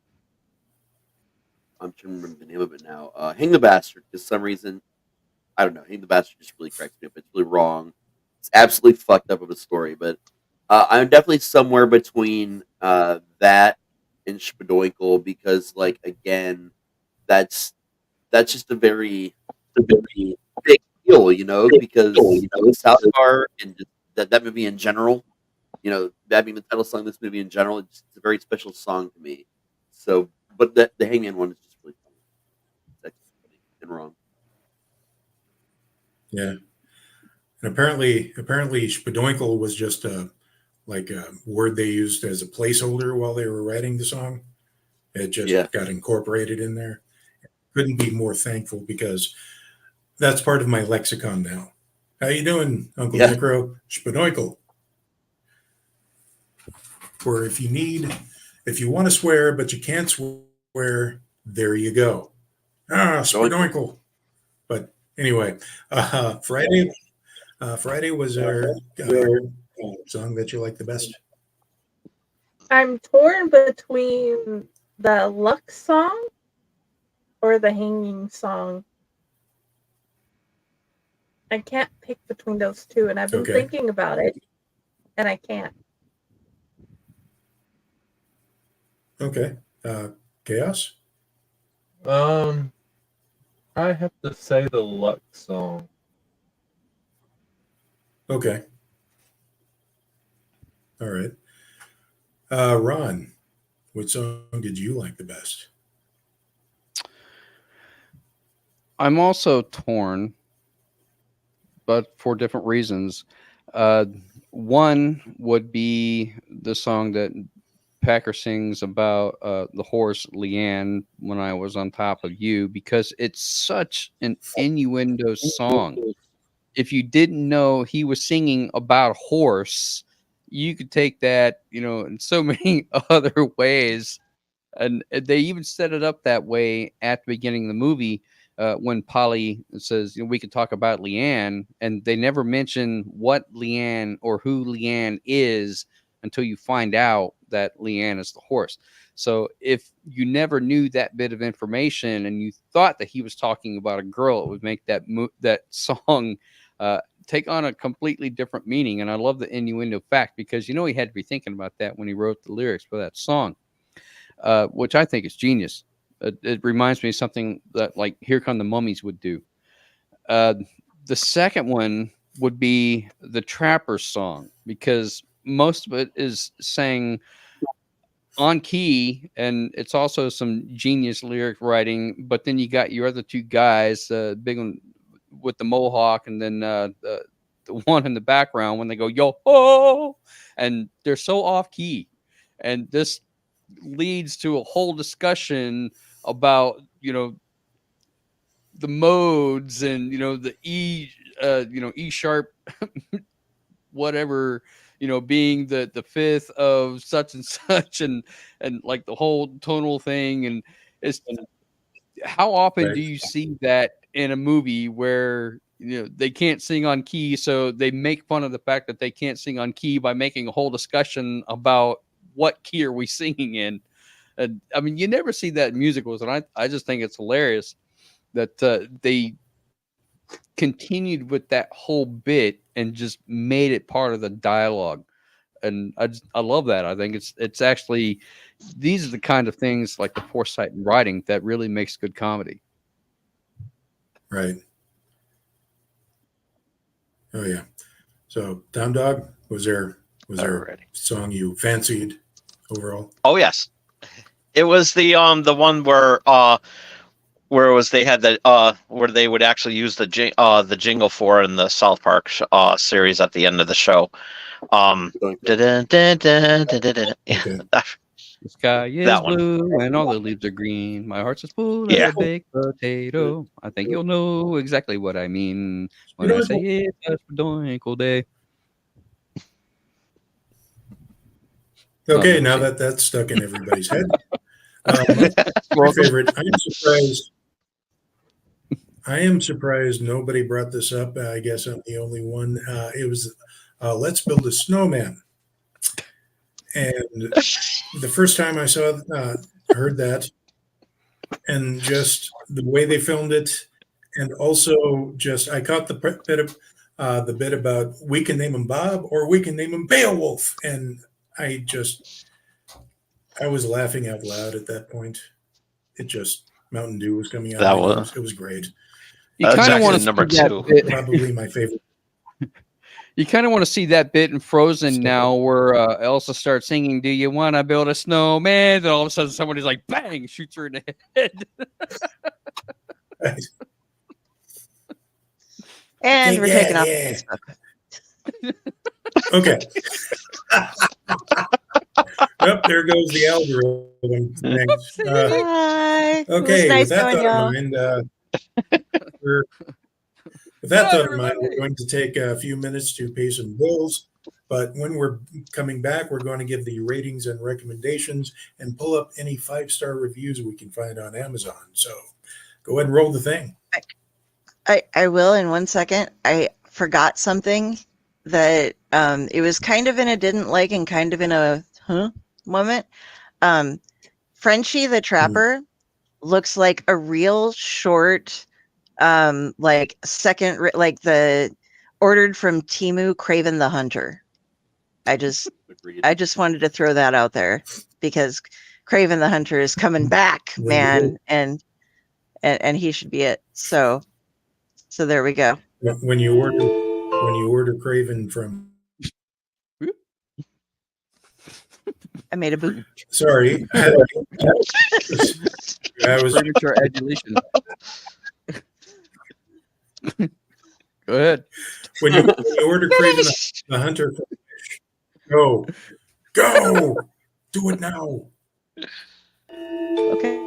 trying to remember the name of it now. Hang the Bastard. For some reason, I don't know. Hang the Bastard just really cracks me up. It's really wrong. It's absolutely fucked up of a story, but I'm definitely somewhere between that and Spadoinkle because, like, again, that's just a very big deal, because South Park and just that movie in general, that being the title song of this movie in general, it's a very special song to me. So, but the Hangman one is just really funny. That's funny and wrong. Yeah. And apparently Spadoinkle was just like a word they used as a placeholder while they were writing the song. It just got incorporated in there. Couldn't be more thankful because that's part of my lexicon now. How you doing, Uncle Necro? Spadoinkle. Or if you want to swear but you can't swear, there you go. Spadoinkle. But anyway, Friday was our song that you like the best. I'm torn between the Luck song or the Hanging song. I can't pick between those two, and I've been thinking about it, and I can't. Okay. Chaos? I have to say the Luck song. Okay. All right. Ron, what song did you like the best? I'm also torn, but for different reasons. One would be the song that Packer sings about the horse Leanne, When I Was on Top of You, because it's such an innuendo song. If you didn't know he was singing about a horse, you could take that, in so many other ways. And they even set it up that way at the beginning of the movie when Polly says, we could talk about Leanne, and they never mention what Leanne or who Leanne is until you find out that Leanne is the horse. So if you never knew that bit of information and you thought that he was talking about a girl, it would make that song take on a completely different meaning. And I love the innuendo fact because, he had to be thinking about that when he wrote the lyrics for that song, which I think is genius. It reminds me of something that like Here Come the Mummies would do. The second one would be the Trapper song, because most of it is sang on key, and it's also some genius lyric writing. But then you got your other two guys, big one with the mohawk, and then the one in the background when they go yo ho, and they're so off key, and this leads to a whole discussion about the modes and the E sharp whatever, being the fifth of such and such, and like the whole tonal thing. And it's how often do you see that in a movie where they can't sing on key, so they make fun of the fact that they can't sing on key by making a whole discussion about what key are we singing in. And I mean, you never see that in musicals, and I just think it's hilarious that they continued with that whole bit and just made it part of the dialogue. And I love that. I think it's actually, these are the kind of things like the foresight in writing that really makes good comedy. Right. Oh yeah. So Tom Dog, was there a song you fancied overall? Oh yes, it was the one where it was they had the where they would actually use the jingle for in the South Park series at the end of the show. The sky is blue and all the leaves are green. My heart's as full as a baked potato. I think you'll know exactly what I mean when I say it's a Spadoinkle day. Okay, now that's stuck in everybody's head. My favorite. I am surprised nobody brought this up. I guess I'm the only one. It was Let's Build a Snowman. And the first time I heard that, and just the way they filmed it, and also just I caught the bit about we can name him Bob or we can name him Beowulf, and I was laughing out loud at that point. It just Mountain Dew was coming out. It was great. You kind of want to number two, probably my favorite. You kind of want to see that bit in Frozen now where Elsa starts singing, "Do you want to build a snowman?" And all of a sudden somebody's like, bang, shoots her in the head. Right. And we're taking off Facebook. Okay. Yep, there goes the algorithm. Thanks. Bye. Okay, nice with that knowing thought in mind, we're going to take a few minutes to pay some bills. But when we're coming back, we're going to give the ratings and recommendations and pull up any 5-star reviews we can find on Amazon. So go ahead and roll the thing. I will in 1 second. I forgot something that it was kind of in a didn't like and kind of in a moment. Frenchie the Trapper looks like a real short, like like the ordered from Temu Craven the Hunter. I just wanted to throw that out there because Craven the Hunter is coming back, man, and he should be it. So there we go. When you order Craven from, I made a boot. sorry, I was premature adulation. Go ahead. when you order Craven the Hunter, go, do it now. Okay.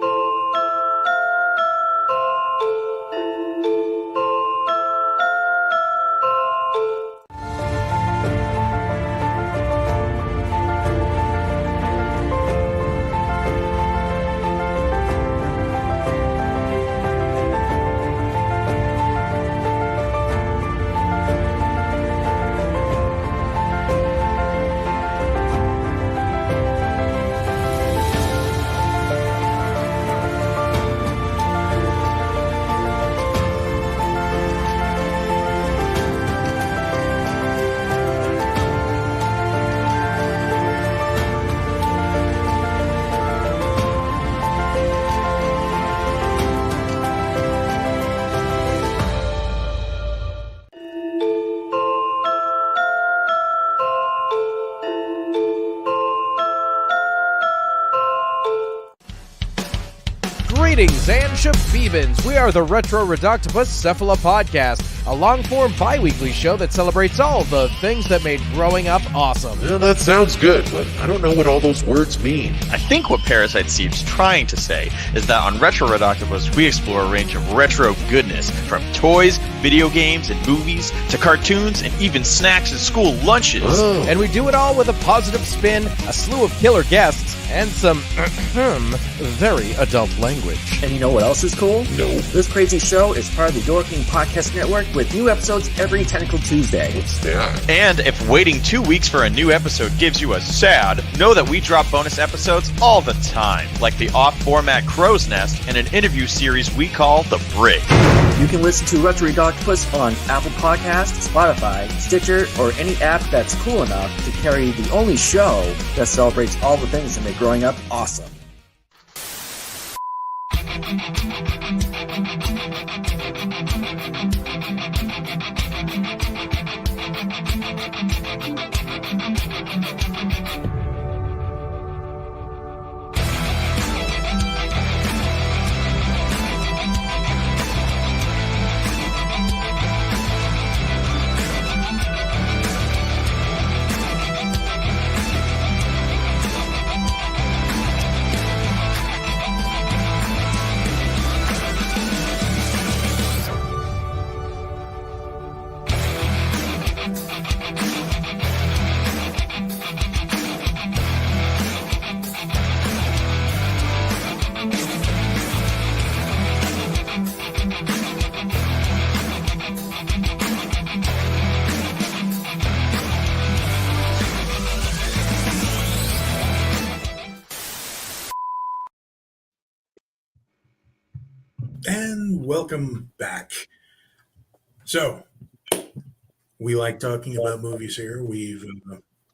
Greetings and shabibans. We are the Retro Reductopus Cephala Podcast, a long-form bi-weekly show that celebrates all the things that made growing up awesome. Yeah, that sounds good, but I don't know what all those words mean. I think what Parasite Steve's trying to say is that on Retro Redoctopus, we explore a range of retro goodness, from toys, video games, and movies, to cartoons, and even snacks and school lunches. Oh. And we do it all with a positive spin, a slew of killer guests, and some very adult language. And you know what else is cool? No. This crazy show is part of the Your King Podcast Network with new episodes every Tentacle Tuesday. What's that? And if waiting 2 weeks for a new episode gives you a sad, know that we drop bonus episodes all the time, like the off-format Crow's Nest and an interview series we call The Brig. You can listen to Retro Octopus on Apple Podcasts, Spotify, Stitcher, or any app that's cool enough to carry the only show that celebrates all the things that make growing up awesome. And welcome back. So, we like talking about movies here. We've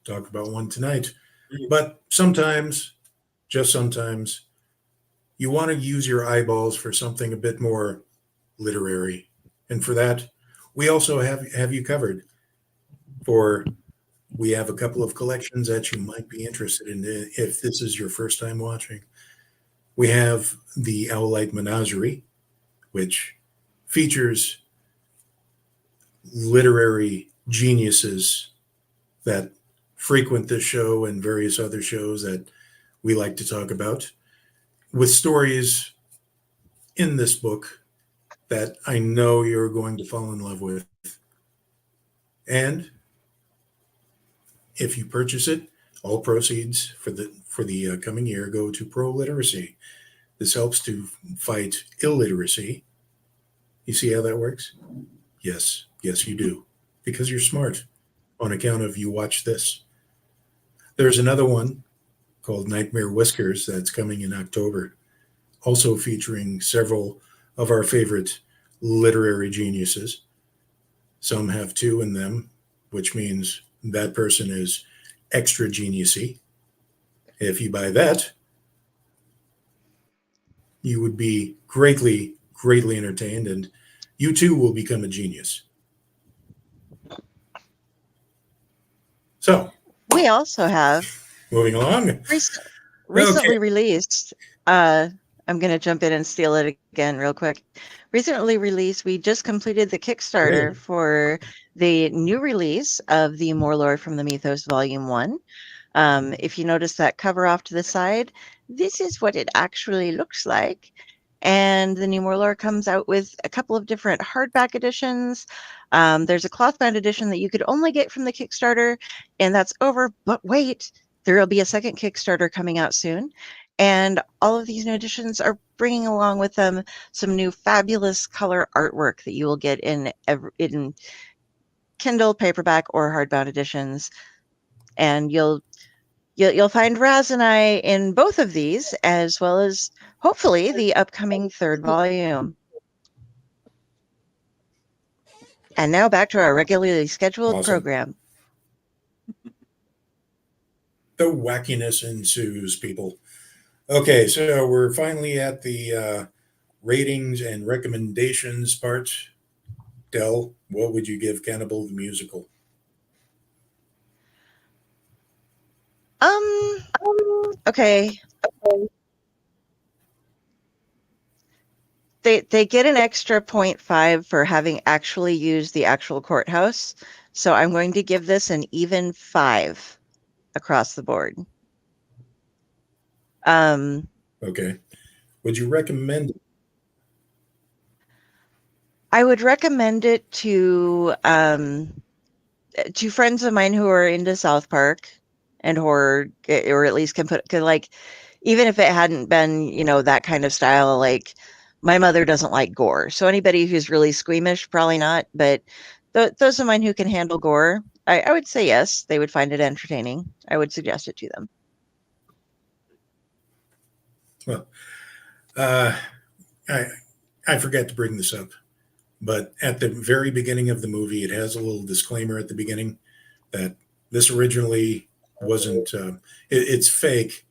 talked about one tonight. But sometimes, just sometimes, you want to use your eyeballs for something a bit more literary. And for that, we also have you covered. We have a couple of collections that you might be interested in if this is your first time watching. We have the Owlite Menagerie, which features literary geniuses that frequent this show and various other shows that we like to talk about, with stories in this book that I know you're going to fall in love with. And if you purchase it, all proceeds for the coming year go to pro literacy. This helps to fight illiteracy. You see how that works? Yes, you do. Because you're smart on account of you watch this. There's another one called Nightmare Whiskers that's coming in October, also featuring several of our favorite literary geniuses. Some have 2 in them, which means that person is extra geniusy. If you buy that, you would be greatly entertained, and you too will become a genius. So, We also have moving along. recently released. I'm going to jump in and steal it again real quick. Recently released, we just completed the Kickstarter for the new release of the More Lore from the Mythos Volume 1. If you notice that cover off to the side, this is what it actually looks like. And the new More Lore comes out with a couple of different hardback editions. There's a cloth-bound edition that you could only get from the Kickstarter, and that's over. But wait, there will be a second Kickstarter coming out soon. And all of these new editions are bringing along with them some new fabulous color artwork that you will get in Kindle, paperback, or hardbound editions. And you'll find Raz and I in both of these, as well as hopefully the upcoming 3rd volume. And now back to our regularly scheduled program. The wackiness ensues, people. Okay, so we're finally at the ratings and recommendations part. Del, what would you give Cannibal the Musical? Okay. They get an extra 0.5 for having actually used the actual courthouse. So I'm going to give this an even 5 across the board. Okay. Would you recommend it? I would recommend it to friends of mine who are into South Park and horror, or at least can like, even if it hadn't been, that kind of style, like my mother doesn't like gore. So anybody who's really squeamish, probably not. But those of mine who can handle gore, I would say yes, they would find it entertaining. I would suggest it to them. Well, I forgot to bring this up, but at the very beginning of the movie, it has a little disclaimer at the beginning that this originally wasn't, it's fake,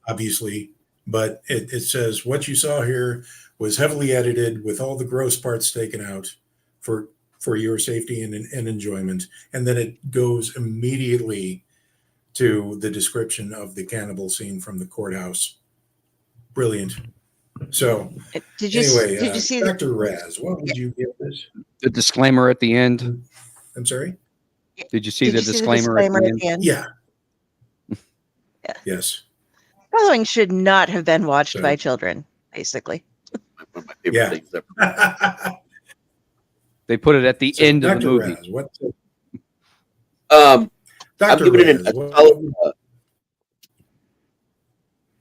obviously, but it says what you saw here was heavily edited with all the gross parts taken out for your safety and enjoyment. And then it goes immediately to the description of the cannibal scene from the courthouse. Brilliant. So did you see Dr. Raz, what would you give this? The disclaimer at the end. I'm sorry? Did you see the disclaimer at the end? Yeah. Yeah. Yes. Following should not have been watched by children, basically. One of my favorite things ever. They put it at the end of the movie. Raz, what? I'm giving it a solid.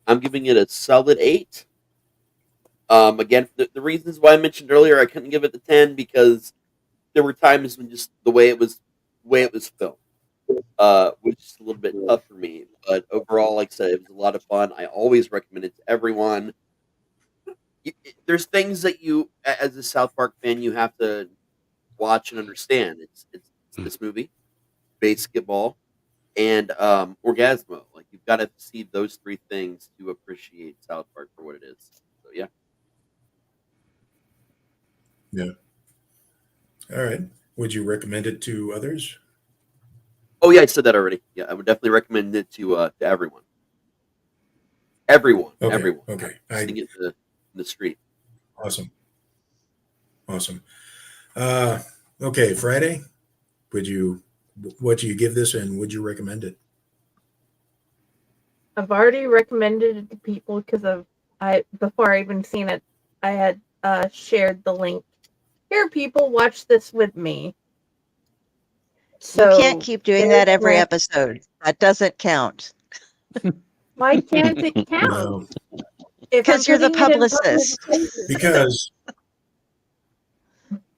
I'm giving it a solid 8. Again, the reasons why I mentioned earlier, I couldn't give it the 10 because there were times when just the way it was filmed, was just a little bit tough for me. But overall, like I said, it was a lot of fun. I always recommend it to everyone. There's things that you, as a South Park fan, you have to watch and understand. It's this movie, Basketball, and Orgasmo. Like, you've got to see those 3 things to appreciate South Park for what it is. So yeah. Yeah. All right. Would you recommend it to others? Oh yeah, I said that already. Yeah, I would definitely recommend it to everyone. Everyone. Okay. Everyone. Okay. Seeing it in the street. Awesome. Okay, Friday. What do you give this, and would you recommend it? I've already recommended it to people because before I even seen it, I had shared the link. Here, people, watch this with me. So you can't keep doing that every episode. That doesn't count. Why can't it count? No. If I'm Because you're the putting it in publicist. public spaces. Because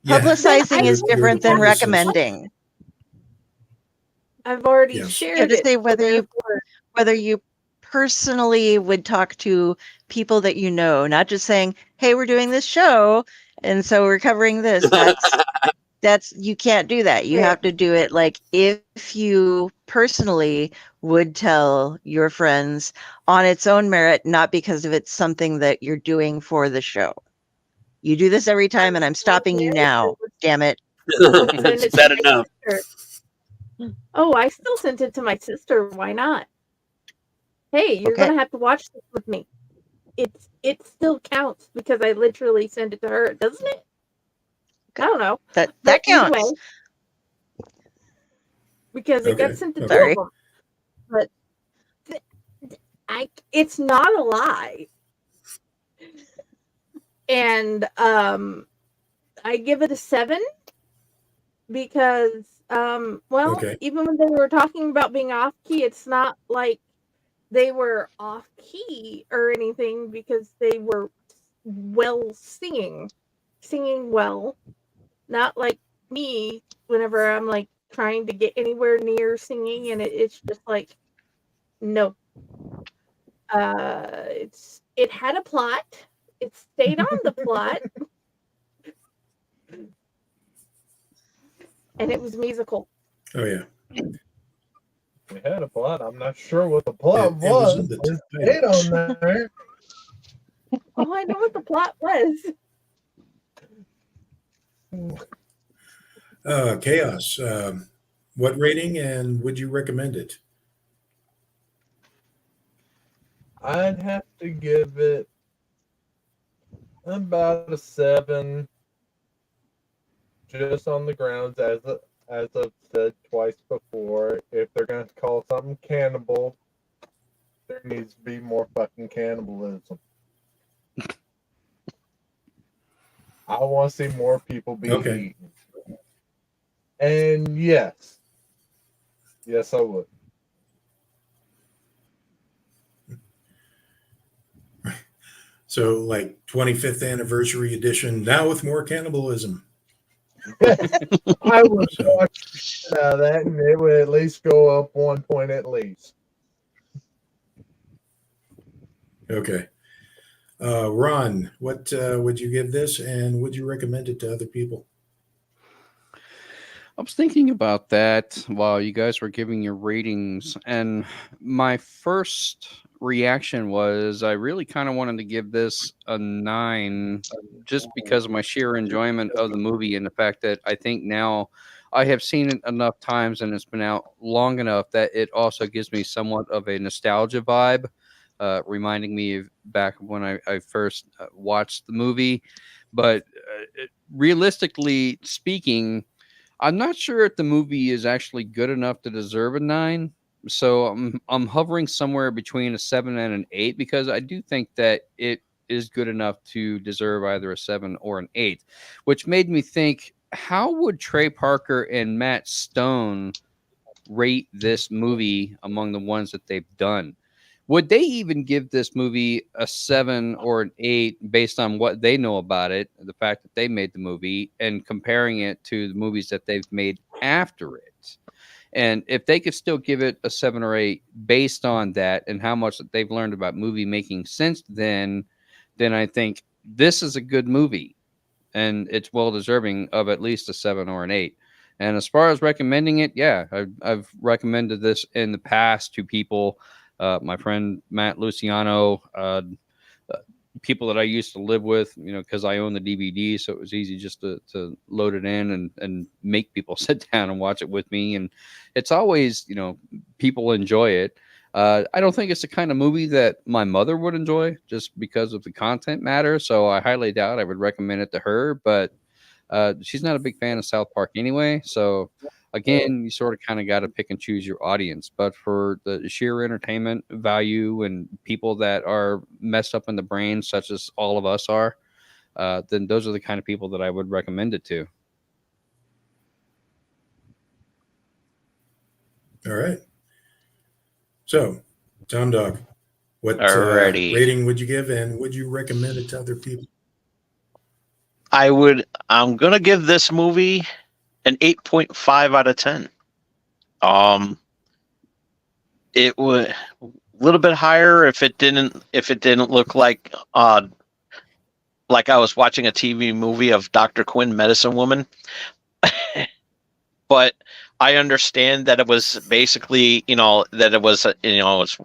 yeah, Publicizing Then is you're different the than publicist. recommending. I've already Yes. You have shared to it. say so whether you personally would talk to people that you know, not just saying, "Hey, we're doing this show, and so we're covering this." That's you can't do that. You Okay. have to do it like if you personally would tell your friends on its own merit, not because of it's something that you're doing for the show. You do this every time, and I'm stopping you now. Damn it. Send That's it to bad my enough. sister. Oh, I still sent it to my sister. Why not? Hey, you're Okay. gonna have to watch this with me. It still counts because I literally sent it to her, doesn't it? I don't know. That But counts. anyway, because it got Okay. sent to two Sorry. of them. But it's not a lie. And I give it a 7 because well, Okay. even when they were talking about being off key, it's not like they were off key or anything because they were well singing well, not like me whenever I'm like trying to get anywhere near singing and it's just like no. It had a plot. It stayed on the plot. And it was musical. Oh yeah. We had a plot. I'm not sure what the plot It was in was. the It's title. stayed on there. Oh, I know what the plot was. Chaos. What rating and would you recommend it? I'd have to give it about a 7, just on the grounds as I've said twice before. If they're gonna call something cannibal, there needs to be more fucking cannibalism. I want to see more people be Okay. eaten. And yes, I would. So like 25th anniversary edition, now with more cannibalism. I would watch that, and it would at least go up 1 point at least. Okay. Ron, what would you give this, and would you recommend it to other people? I was thinking about that while you guys were giving your ratings, and my first reaction was I really kind of wanted to give this a 9 just because of my sheer enjoyment of the movie and the fact that I think now I have seen it enough times and it's been out long enough that it also gives me somewhat of a nostalgia vibe, reminding me of back when I first watched the movie. But realistically speaking, I'm not sure if the movie is actually good enough to deserve a 9. So I'm hovering somewhere between a 7 and an 8 because I do think that it is good enough to deserve either a 7 or an 8, which made me think, how would Trey Parker and Matt Stone rate this movie among the ones that they've done? Would they even give this movie a 7 or an 8 based on what they know about it, the fact that they made the movie, and comparing it to the movies that they've made after it? And if they could still give it a 7 or 8 based on that and how much that they've learned about movie making since then I think this is a good movie and it's well deserving of at least a 7 or an 8. And as far as recommending it, yeah, I've recommended this in the past to people. My friend Matt Luciano, people that I used to live with, because I own the DVD, so it was easy just to load it in and make people sit down and watch it with me. And it's always, people enjoy it. I don't think it's the kind of movie that my mother would enjoy just because of the content matter. So I highly doubt I would recommend it to her, but she's not a big fan of South Park anyway. So again, you sort of kind of got to pick and choose your audience. But for the sheer entertainment value and people that are messed up in the brain, such as all of us are, then those are the kind of people that I would recommend it to. All right. So, Tom Dog, What Alrighty. rating would you give, and would you recommend it to other people? I'm gonna give this movie an 8.5 out of 10. It would a little bit higher if it didn't look like I was watching a TV movie of Dr. Quinn, Medicine Woman. But I understand that it was basically, that it was, it's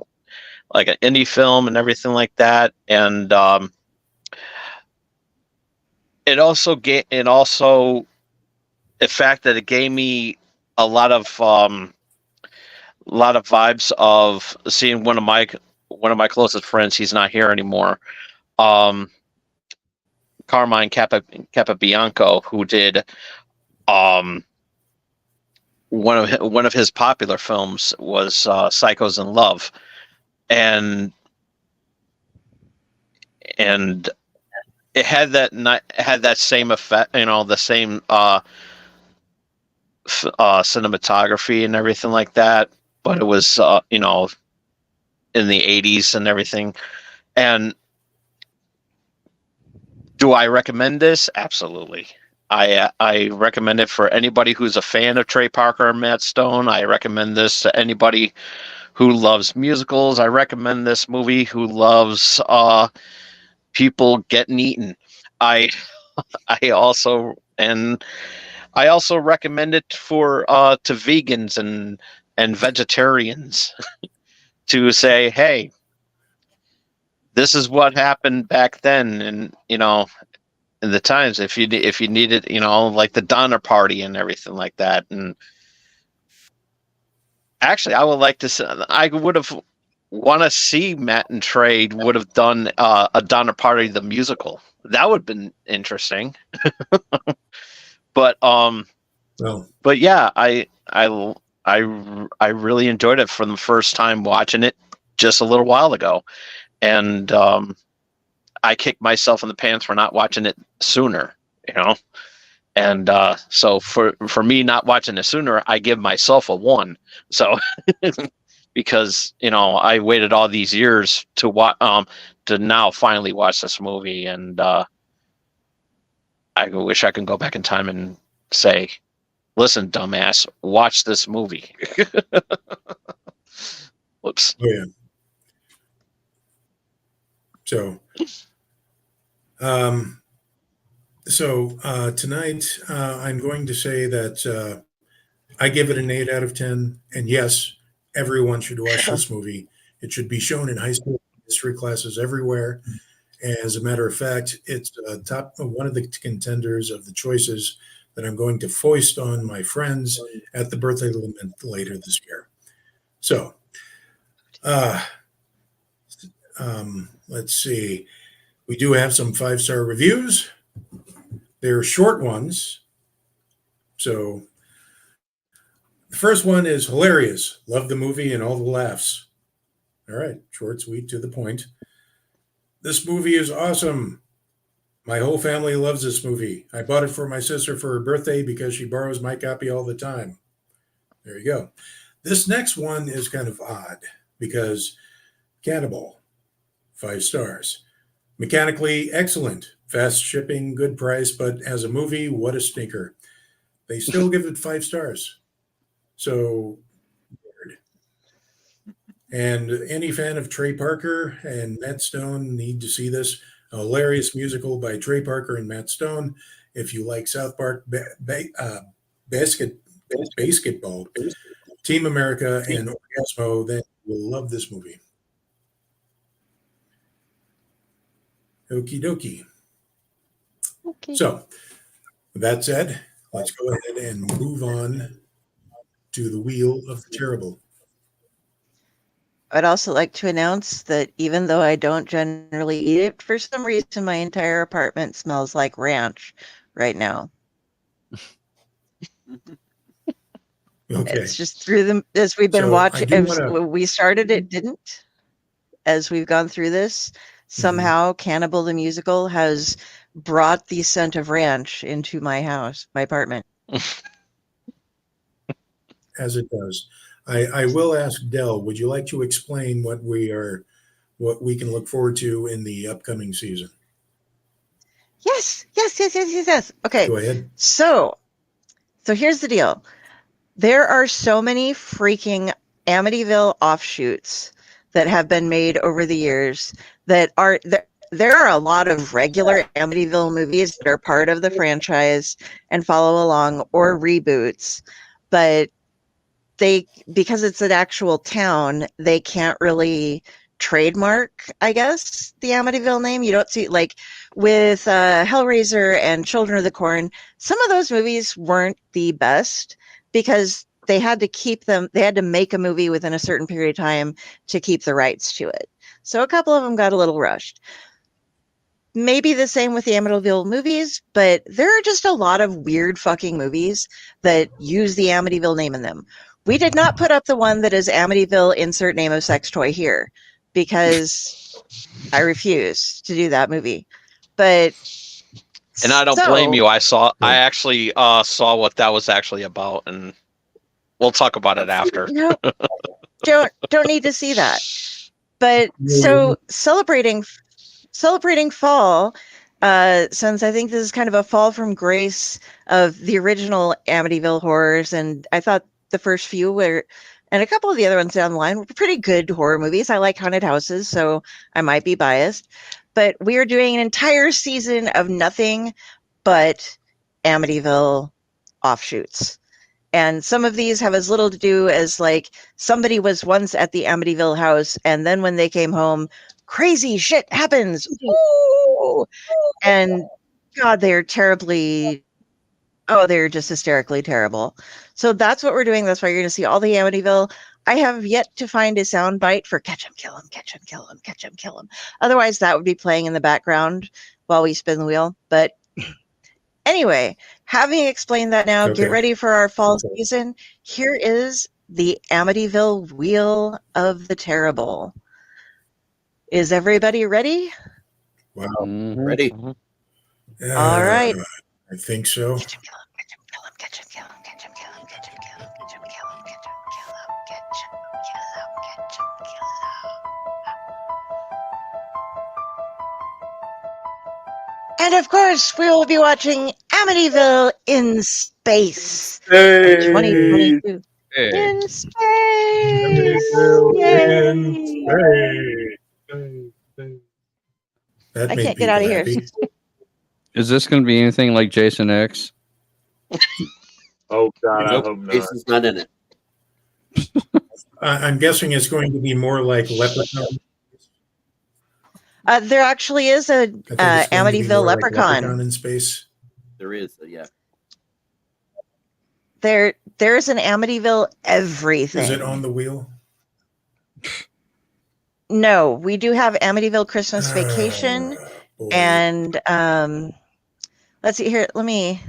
like an indie film and everything like that. And it also the fact that it gave me a lot of vibes of seeing one of my closest friends. He's not here anymore. Carmine Capabianco, who did one of his popular films was Psychos in Love, and it had that same effect, the same cinematography and everything like that, but it was in the 80s and everything. And do I recommend this? Absolutely. I recommend it for anybody who's a fan of Trey Parker and Matt Stone. I recommend this to anybody who loves musicals. I recommend this movie who loves people getting eaten. I also recommend it for to vegans and vegetarians to say, hey, this is what happened back then, and in the times, if you needed, like the Donner Party and everything like that. And actually, I would have want to see Matt and Trey would have done a Donner Party the musical. That would have been interesting. But yeah, I really enjoyed it from the first time watching it just a little while ago, and I kicked myself in the pants for not watching it sooner, and so for me not watching it sooner, I give myself a 1. So because I waited all these years to now finally watch this movie, and I wish I could go back in time and say, listen, dumbass, watch this movie. Whoops. Oh yeah. So tonight I'm going to say that I give it an 8 out of 10. And yes, everyone should watch this movie. It should be shown in high school history classes everywhere. As a matter of fact, it's one of the contenders of the choices that I'm going to foist on my friends at the birthday limit later this year. So, let's see. We do have some 5-star reviews. They're short ones. So the first one is hilarious. Love the movie and all the laughs. All right. Short, sweet, to the point. This movie is awesome. My whole family loves this movie. I bought it for my sister for her birthday because she borrows my copy all the time. There you go. This next one is kind of odd because Cannibal, 5 stars. Mechanically excellent. Fast shipping, good price, but as a movie, what a stinker. They still give it 5 stars. So weird. And any fan of Trey Parker and Matt Stone need to see this. A hilarious musical by Trey Parker and Matt Stone. If you like South Park basketball, Team America, and Orgasmo, then you will love this movie. Okie dokie. Okay. So, with that said, let's go ahead and move on to the Wheel of the Terrible. I'd also like to announce that even though I don't generally eat it, for some reason my entire apartment smells like ranch right now. Okay. It's just through them as we've been So, watching. I do wanna- When we started, it didn't. As we've gone through this, somehow Cannibal the Musical has brought the scent of ranch into my house, my apartment. As it does. I will ask Del, would you like to explain what we are what we can look forward to in the upcoming season. Yes. Okay. Go ahead. So here's the deal. There are so many freaking Amityville offshoots that have been made over the years that are there are a lot of regular Amityville movies that are part of the franchise and follow along, or reboots, but because it's an actual town, they can't really trademark, I guess, the Amityville name. You don't see, like, with Hellraiser and Children of the Corn, some of those movies weren't the best because they had to make a movie within a certain period of time to keep the rights to it. So a couple of them got a little rushed. Maybe the same with the Amityville movies, but there are just a lot of weird fucking movies that use the Amityville name in them. We did not put up the one that is Amityville insert name of sex toy here because I refuse to do that movie. But and I don't blame you. I actually saw what that was actually about, and we'll talk about it after. No, don't need to see that. But so celebrating fall, since I think this is kind of a fall from grace of the original Amityville horrors, and I thought the first few were, and a couple of the other ones down the line were pretty good horror movies. I like haunted houses, so I might be biased. But we are doing an entire season of nothing but Amityville offshoots. And some of these have as little to do as, like, somebody was once at the Amityville house, and then when they came home, crazy shit happens. Ooh! And God, they're just hysterically terrible. So that's what we're doing. That's why you're going to see all the Amityville. I have yet to find a sound bite for catch 'em, kill 'em, catch 'em, kill 'em, catch 'em, kill 'em. Otherwise, that would be playing in the background while we spin the wheel. But anyway, having explained that now, Get ready for our fall season. Here is the Amityville Wheel of the Terrible. Is everybody ready? Wow. Ready. All right. I think so. Catch 'em, kill 'em, catch 'em, kill 'em, catch 'em, kill 'em, catch 'em, kill 'em, catch 'em, kill 'em, catch 'em, kill 'em, catch 'em, kill 'em, catch 'em, kill 'em, catch 'em, kill 'em. And of course, we will be watching Amityville in Space. Hey. 2022. Hey. In space. That I made can't get out of people here. happy. Is this going to be anything like Jason X? Oh God, I Nope, hope not. Jason's not in it. I'm guessing it's going to be more like Leprechaun. There actually is a I think it's going to be Amityville more like leprechaun. in space. There is, yeah. There's an Amityville everything. Is it on the wheel? No, we do have Amityville Christmas Vacation, Boy. and let's see here. Let me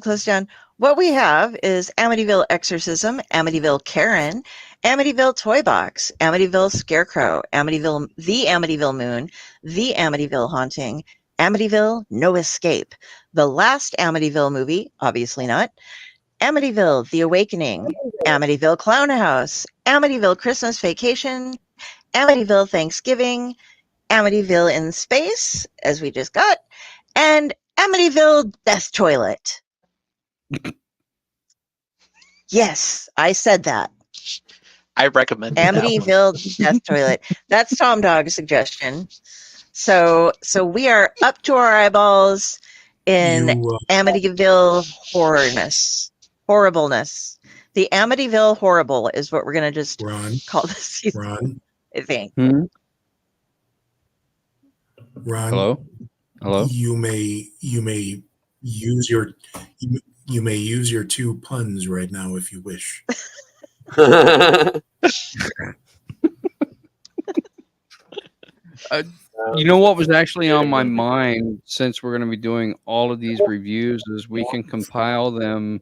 close down. What we have is Amityville Exorcism, Amityville Karen, Amityville Toy Box, Amityville Scarecrow, The Amityville Moon, The Amityville Haunting, Amityville No Escape, The Last Amityville Movie, obviously not, Amityville The Awakening, Amityville Clown House, Amityville Christmas Vacation, Amityville Thanksgiving, Amityville in Space, as we just got, and Amityville Death Toilet. Yes, I said that. I recommend that one. Amityville Death Toilet. That's Tom Dog's suggestion. So we are up to our eyeballs in Amityville horribleness. The Amityville Horrible is what we're going to just call this season. Ron. I think. Ron. Hello. You may use your two puns right now if you wish. You know what was actually on my mind, since we're going to be doing all of these reviews, is we can compile them,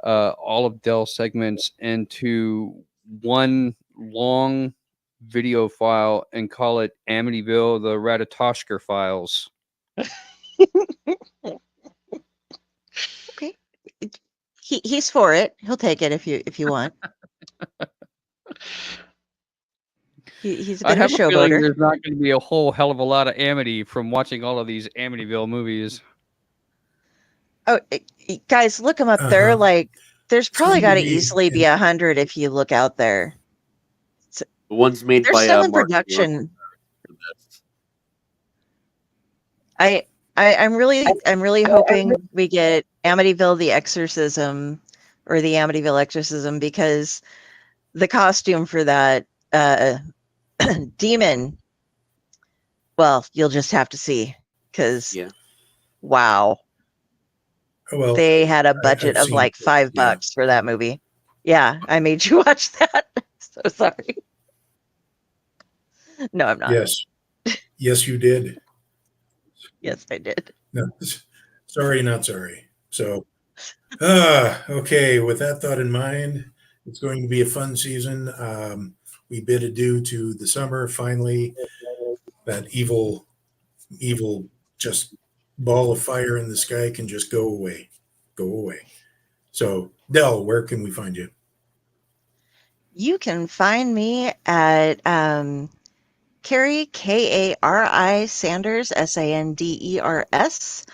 all of Dell's segments, into one long video file and call it Amityville the Ratatoshka Files. Okay. He's for it. He'll take it if you want. He's a I bit of a have a feeling showboater. there's not going to be a whole hell of a lot of Amity from watching all of these Amityville movies. Oh, guys, look them up. They're Uh-huh. like, there's It's going probably to got to be easily be 100 if you look out there. The ones made They're by still in Mark Norman production. are the best. I'm really hoping we get Amityville the Exorcism or the Amityville Exorcism, because the costume for that demon, well, you'll just have to see, because Yeah. wow, well. they had a budget I've of seen like it, $5 yeah. for that movie. Yeah, I made you watch that. So sorry. No, I'm not. Yes, you did. Yes, I did. No, sorry, not sorry. So, okay. With that thought in mind, it's going to be a fun season. We bid adieu to the summer. Finally, that evil, just ball of fire in the sky can just go away. Go away. So, Del, where can we find you? You can find me at Carrie, Kari Sanders, Sanders,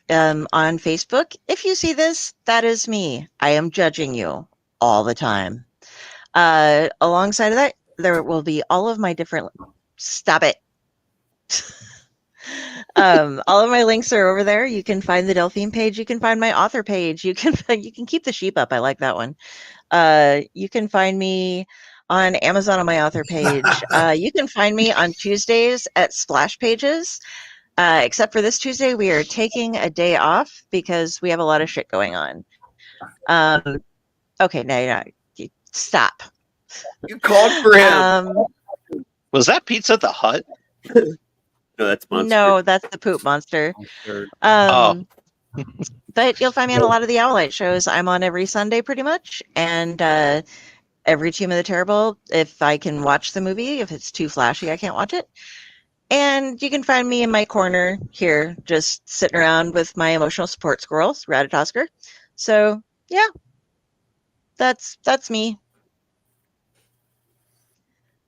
on Facebook. If you see this, that is me. I am judging you all the time. Alongside of that, there will be all of my different. Stop it. All of my links are over there. You can find the Delphine page. You can find my author page. You can keep the sheep up. I like that one. You can find me on Amazon on my author page. You can find me on Tuesdays at Splash Pages. Except for this Tuesday, we are taking a day off because we have a lot of shit going on. Okay, no, stop. You called for him. Was that Pizza the Hut? No, that's Monster. No, that's the Poop Monster. Oh. But you'll find me on a lot of the Owlite shows. I'm on every Sunday pretty much, and every Tomb of the Terrible, if I can watch the movie. If it's too flashy, I can't watch it. And you can find me in my corner here, just sitting around with my emotional support squirrels, Ratatosker. So yeah, that's me.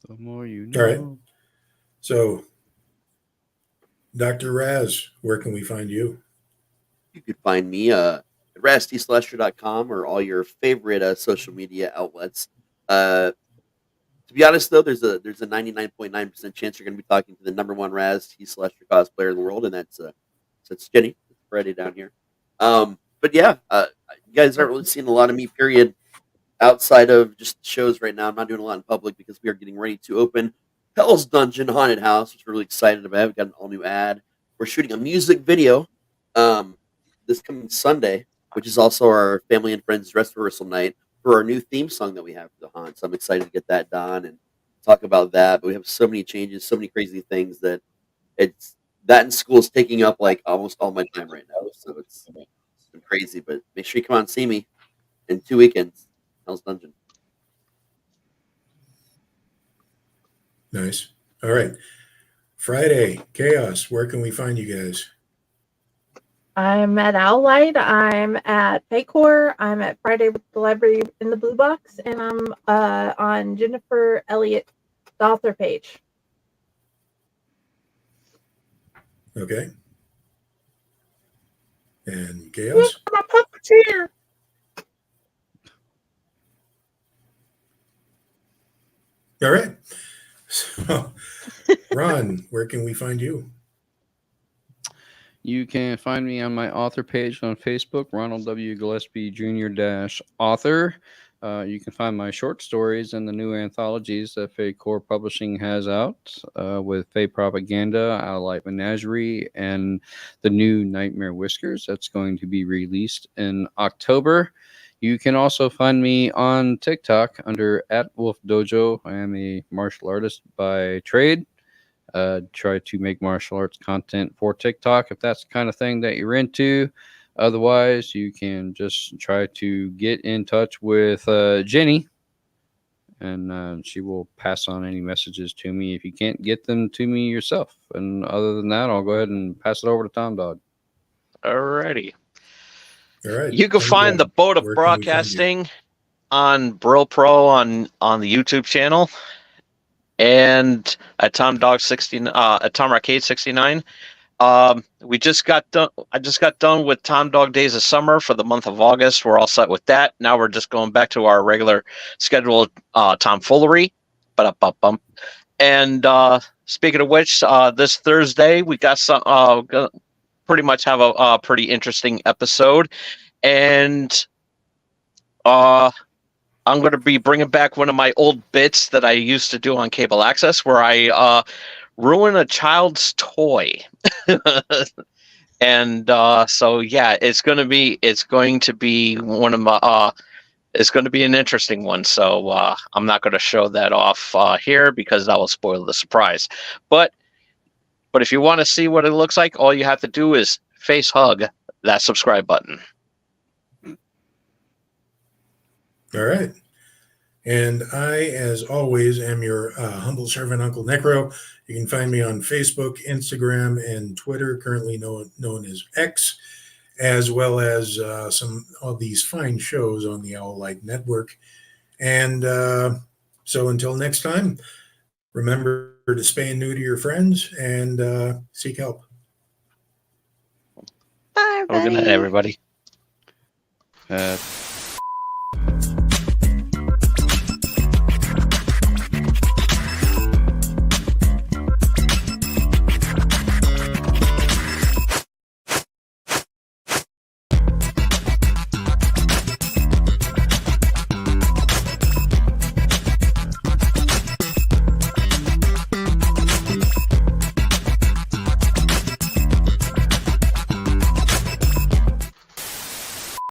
The more you know. All right. So, Dr. Raz, where can we find you? You could find me at RazTSlasher.com or all your favorite social media outlets. To be honest, though, there's a 99.9% chance you're going to be talking to the #1 Raz T Slasher cosplayer in the world, and that's Jenny. It's Friday down here. But yeah, you guys aren't really seeing a lot of me, period, outside of just shows right now. I'm not doing a lot in public because we are getting ready to open Hell's Dungeon Haunted House, which we're really excited about. We've got an all-new ad. We're shooting a music video this coming Sunday, which is also our family and friends dress rehearsal night for our new theme song that we have for the haunt. So I'm excited to get that done and talk about that. But we have so many changes, so many crazy things that that in school is taking up like almost all my time right now. So it's been crazy. But make sure you come out and see me in 2 weekends. Hell's Dungeon. Nice. All right. Friday, Chaos, where can we find you guys? I'm at Owlite. I'm at Paycor. I'm at Friday with the Library in the Blue Box, and I'm on Jennifer Elliott, the author page. Okay. And Chaos? My puppeteer. All right. So, Ron, where can we find you? You can find me on my author page on Facebook, Ronald W Gillespie Jr. -author. You can find my short stories and the new anthologies that Fae Core Publishing has out with Fae Propaganda, Owlite Menagerie, and the new Nightmare Whiskers that's going to be released in October. You can also find me on TikTok under @WolfDojo. I am a martial artist by trade. Try to make martial arts content for TikTok if that's the kind of thing that you're into. Otherwise, you can just try to get in touch with Jenny, and she will pass on any messages to me if you can't get them to me yourself. And other than that, I'll go ahead and pass it over to Tom Dog. Alrighty. All right. You can find the Boat of Broadcasting on Brill Pro on the YouTube channel. and at Tom Dog 16 at Tom Arcade 69. We just got done. I just got done with Tom Dog Days of Summer for the month of August. We're all set with that. Now we're just going back to our regular scheduled tomfoolery. Ba-da-bum-bum. And speaking of which, this Thursday we got some. Pretty much have a pretty interesting episode, and I'm going to be bringing back one of my old bits that I used to do on cable access, where I ruin a child's toy. And so yeah, it's going to be one of my it's going to be an interesting one. So I'm not going to show that off here because that will spoil the surprise. But if you want to see what it looks like, all you have to do is face hug that subscribe button. All right. And I, as always, am your humble servant, Uncle Necro. You can find me on Facebook, Instagram, and Twitter, currently known as X, as well as some of these fine shows on the Owl Light Network. And so until next time, remember to spay and neuter your friends and seek help. Bye, Have a good night, everybody.